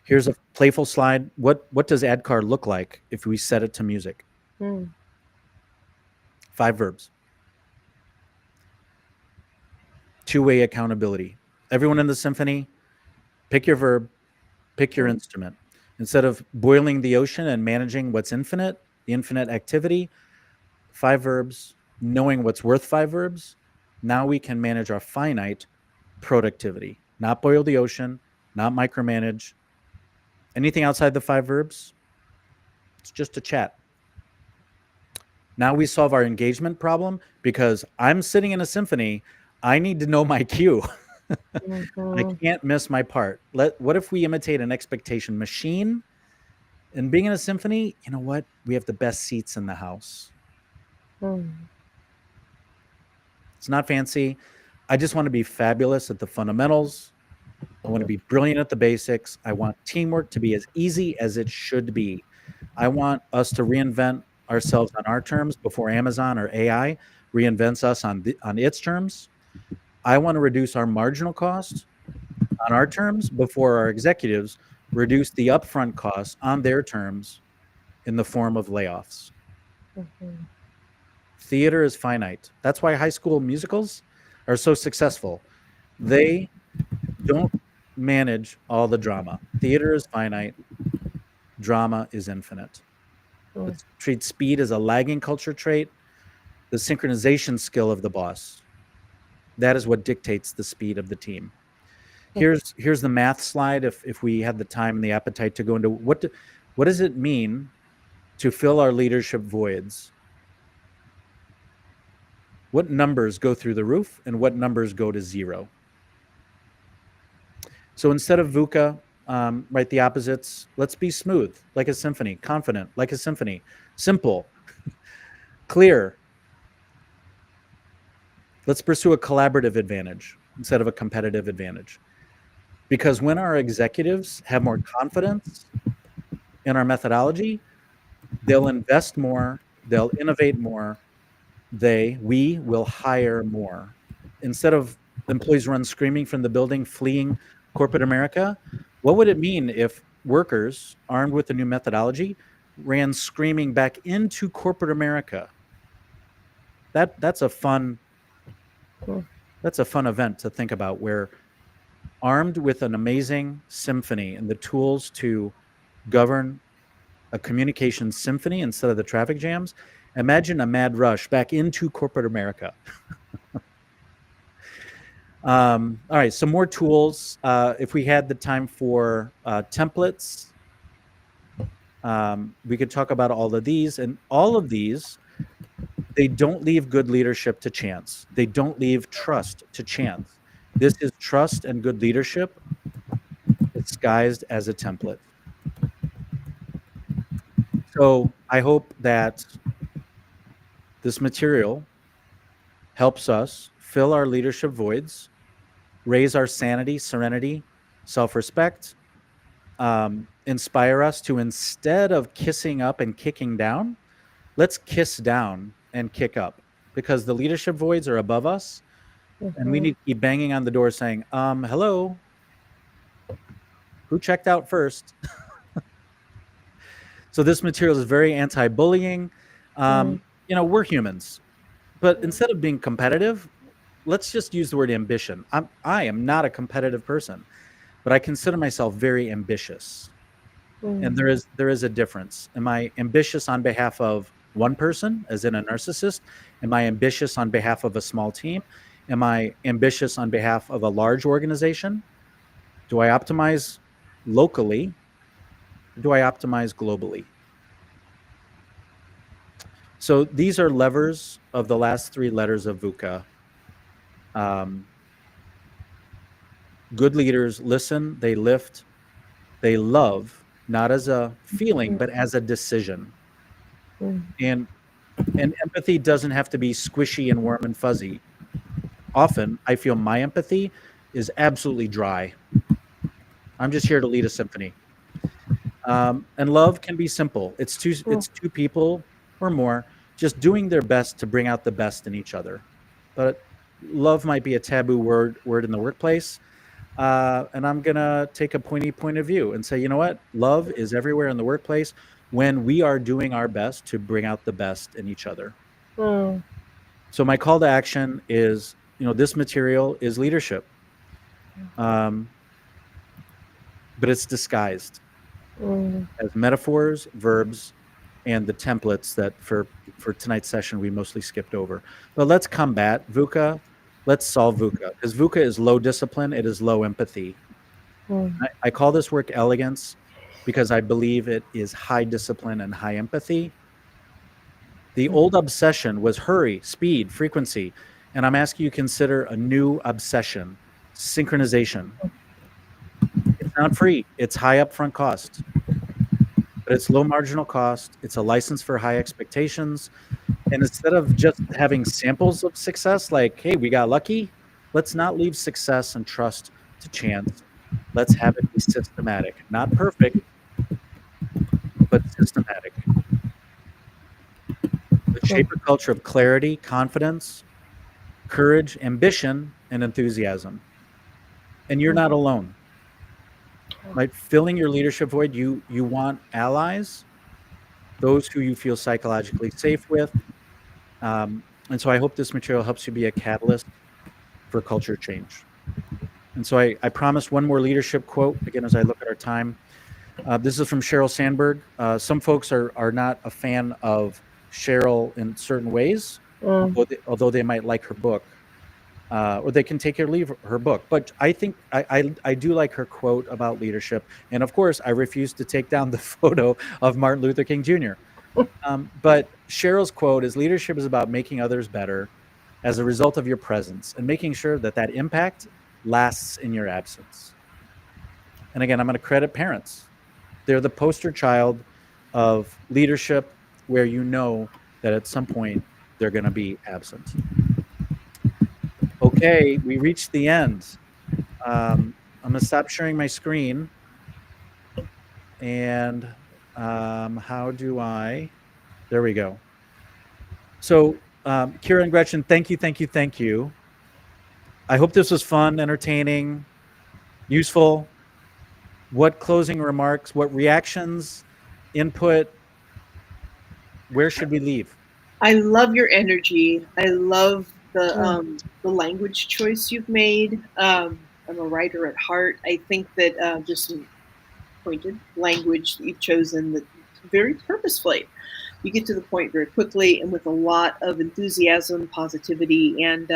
Here's a playful slide. What does ADKAR look like if we set it to music? 5 verbs. 2-way accountability. Everyone in the symphony, pick your verb, pick your instrument. Instead of boiling the ocean and managing what's infinite, the infinite activity, 5 verbs, knowing what's worth 5 verbs, now we can manage our finite productivity. Not boil the ocean, not micromanage. Anything outside the 5 verbs, it's just a chat. Now we solve our engagement problem because I'm sitting in a symphony. I need to know my cue. I can't miss my part. What if we imitate an expectation machine? And being in a symphony, you know what? We have the best seats in the house. It's not fancy. I just want to be fabulous at the fundamentals. I want to be brilliant at the basics. I want teamwork to be as easy as it should be. I want us to reinvent ourselves on our terms before Amazon or AI reinvents us on its terms. I want to reduce our marginal cost on our terms before our executives reduce the upfront costs on their terms in the form of layoffs. Theater is finite. That's why high school musicals are so successful. They don't manage all the drama. Theater is finite. Drama is infinite. Let's treat speed as a lagging culture trait. The synchronization skill of the boss. That is what dictates the speed of the team. Here's the math slide. If we had the time and the appetite to go into what does it mean to fill our leadership voids? What numbers go through the roof and what numbers go to 0? So instead of VUCA, right, the opposites, let's be smooth, like a symphony, confident, like a symphony, simple, clear. Let's pursue a collaborative advantage instead of a competitive advantage. Because when our executives have more confidence in our methodology, they'll invest more, they'll innovate more, we will hire more. Instead of employees run screaming from the building, fleeing corporate America, what would it mean if workers armed with a new methodology ran screaming back into corporate America? That's a fun event to think about, where armed with an amazing symphony and the tools to govern a communication symphony instead of the traffic jams. Imagine a mad rush back into corporate America. All right, some more tools. If we had the time for templates, we could talk about all of these. And all of these, they don't leave good leadership to chance. They don't leave trust to chance. This is trust and good leadership disguised as a template. So I hope that this material helps us fill our leadership voids, raise our sanity, serenity, self-respect, inspire us to, instead of kissing up and kicking down, let's kiss down and kick up, because the leadership voids are above us. And we need to keep banging on the door saying, hello, who checked out first? So this material is very anti-bullying. We're humans, but instead of being competitive, let's just use the word ambition. I am not a competitive person, but I consider myself very ambitious. And there is a difference. Am I ambitious on behalf of one person, as in a narcissist? Am I ambitious on behalf of a small team? Am I ambitious on behalf of a large organization? Do I optimize locally? Do I optimize globally? So these are levers of the last 3 letters of VUCA. Good leaders listen, they lift, they love, not as a feeling, but as a decision. And empathy doesn't have to be squishy and warm and fuzzy. Often, I feel my empathy is absolutely dry. I'm just here to lead a symphony. And love can be simple. It's two people or more just doing their best to bring out the best in each other. But love might be a taboo word in the workplace. And I'm going to take a pointy point of view and say, you know what? Love is everywhere in the workplace when we are doing our best to bring out the best in each other. So my call to action is, this material is leadership. But it's disguised as metaphors, verbs, and the templates that for tonight's session we mostly skipped over. But let's combat VUCA. Let's solve VUCA, because VUCA is low discipline. It is low empathy. I call this work elegance because I believe it is high discipline and high empathy. The old obsession was hurry, speed, frequency. And I'm asking you to consider a new obsession, synchronization. It's not free. It's high upfront cost. But it's low marginal cost. It's a license for high expectations. And instead of just having samples of success, like, hey, we got lucky, let's not leave success and trust to chance. Let's have it be systematic. Not perfect, but systematic. Let's shape a culture of clarity, confidence, courage, ambition, and enthusiasm. And you're not alone. Right? Filling your leadership void, you want allies, those who you feel psychologically safe with. And so I hope this material helps you be a catalyst for culture change. And so I promised one more leadership quote, again, as I look at our time. This is from Sheryl Sandberg. Some folks are not a fan of Sheryl in certain ways, although they might like her book. Or they can take or leave her book. But I think I do like her quote about leadership. And of course, I refuse to take down the photo of Martin Luther King Jr. But Sheryl's quote is, leadership is about making others better as a result of your presence and making sure that impact lasts in your absence. And again, I'm going to credit parents. They're the poster child of leadership where you know that at some point they're going to be absent. Okay, we reached the end. I'm going to stop sharing my screen. And how do I? There we go. So, Kira and Gretchen, thank you. I hope this was fun, entertaining, useful. What closing remarks, what reactions, input, where should we leave? I love your energy. I love the language choice you've made. I'm a writer at heart. I think that just pointed language that you've chosen that very purposefully. You get to the point very quickly and with a lot of enthusiasm, positivity, and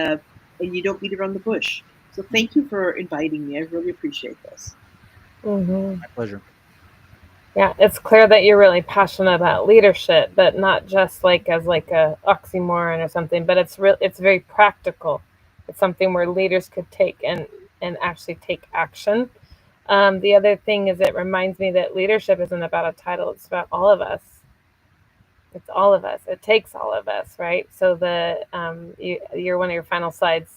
you don't beat around the bush. So thank you for inviting me. I really appreciate this. Mm-hmm. My pleasure. Yeah, it's clear that you're really passionate about leadership, but not just like as like a oxymoron or something, but it's very practical. It's something where leaders could take and actually take action. The other thing is it reminds me that leadership isn't about a title, it's about all of us. It's all of us. It takes all of us, right? So you're one of your final slides,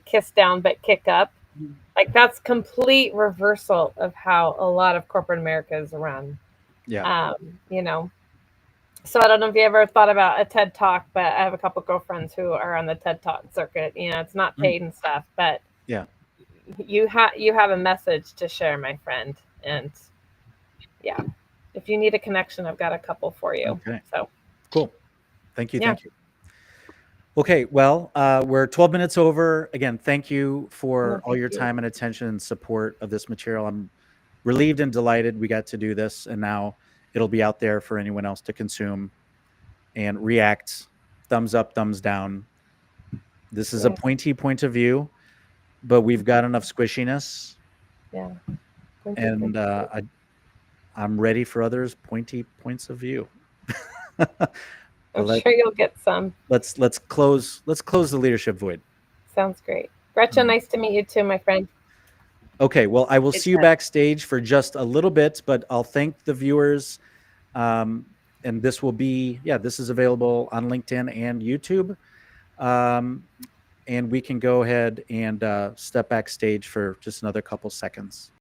kiss down but kick up. Like that's complete reversal of how a lot of corporate America is run. Yeah. So I don't know if you ever thought about a TED Talk, but I have a couple girlfriends who are on the TED Talk circuit. It's not paid and stuff, but yeah, you have a message to share, my friend. And yeah, if you need a connection, I've got a couple for you. Okay. So cool. Thank you. Yeah. Thank you. Okay, well, we're 12 minutes over. Again, thank you for all your time and attention and support of this material. I'm relieved and delighted we got to do this, and now it'll be out there for anyone else to consume and react. Thumbs up, thumbs down. This is a pointy point of view, but we've got enough squishiness. Yeah. And I'm ready for others' pointy points of view. I'm sure you'll get some. Let's close the leadership void. Sounds great. Gretchen, nice to meet you too, my friend. Okay, well, I will see you backstage for just a little bit, but I'll thank the viewers. And this will be, this is available on LinkedIn and YouTube. And we can go ahead and step backstage for just another couple seconds.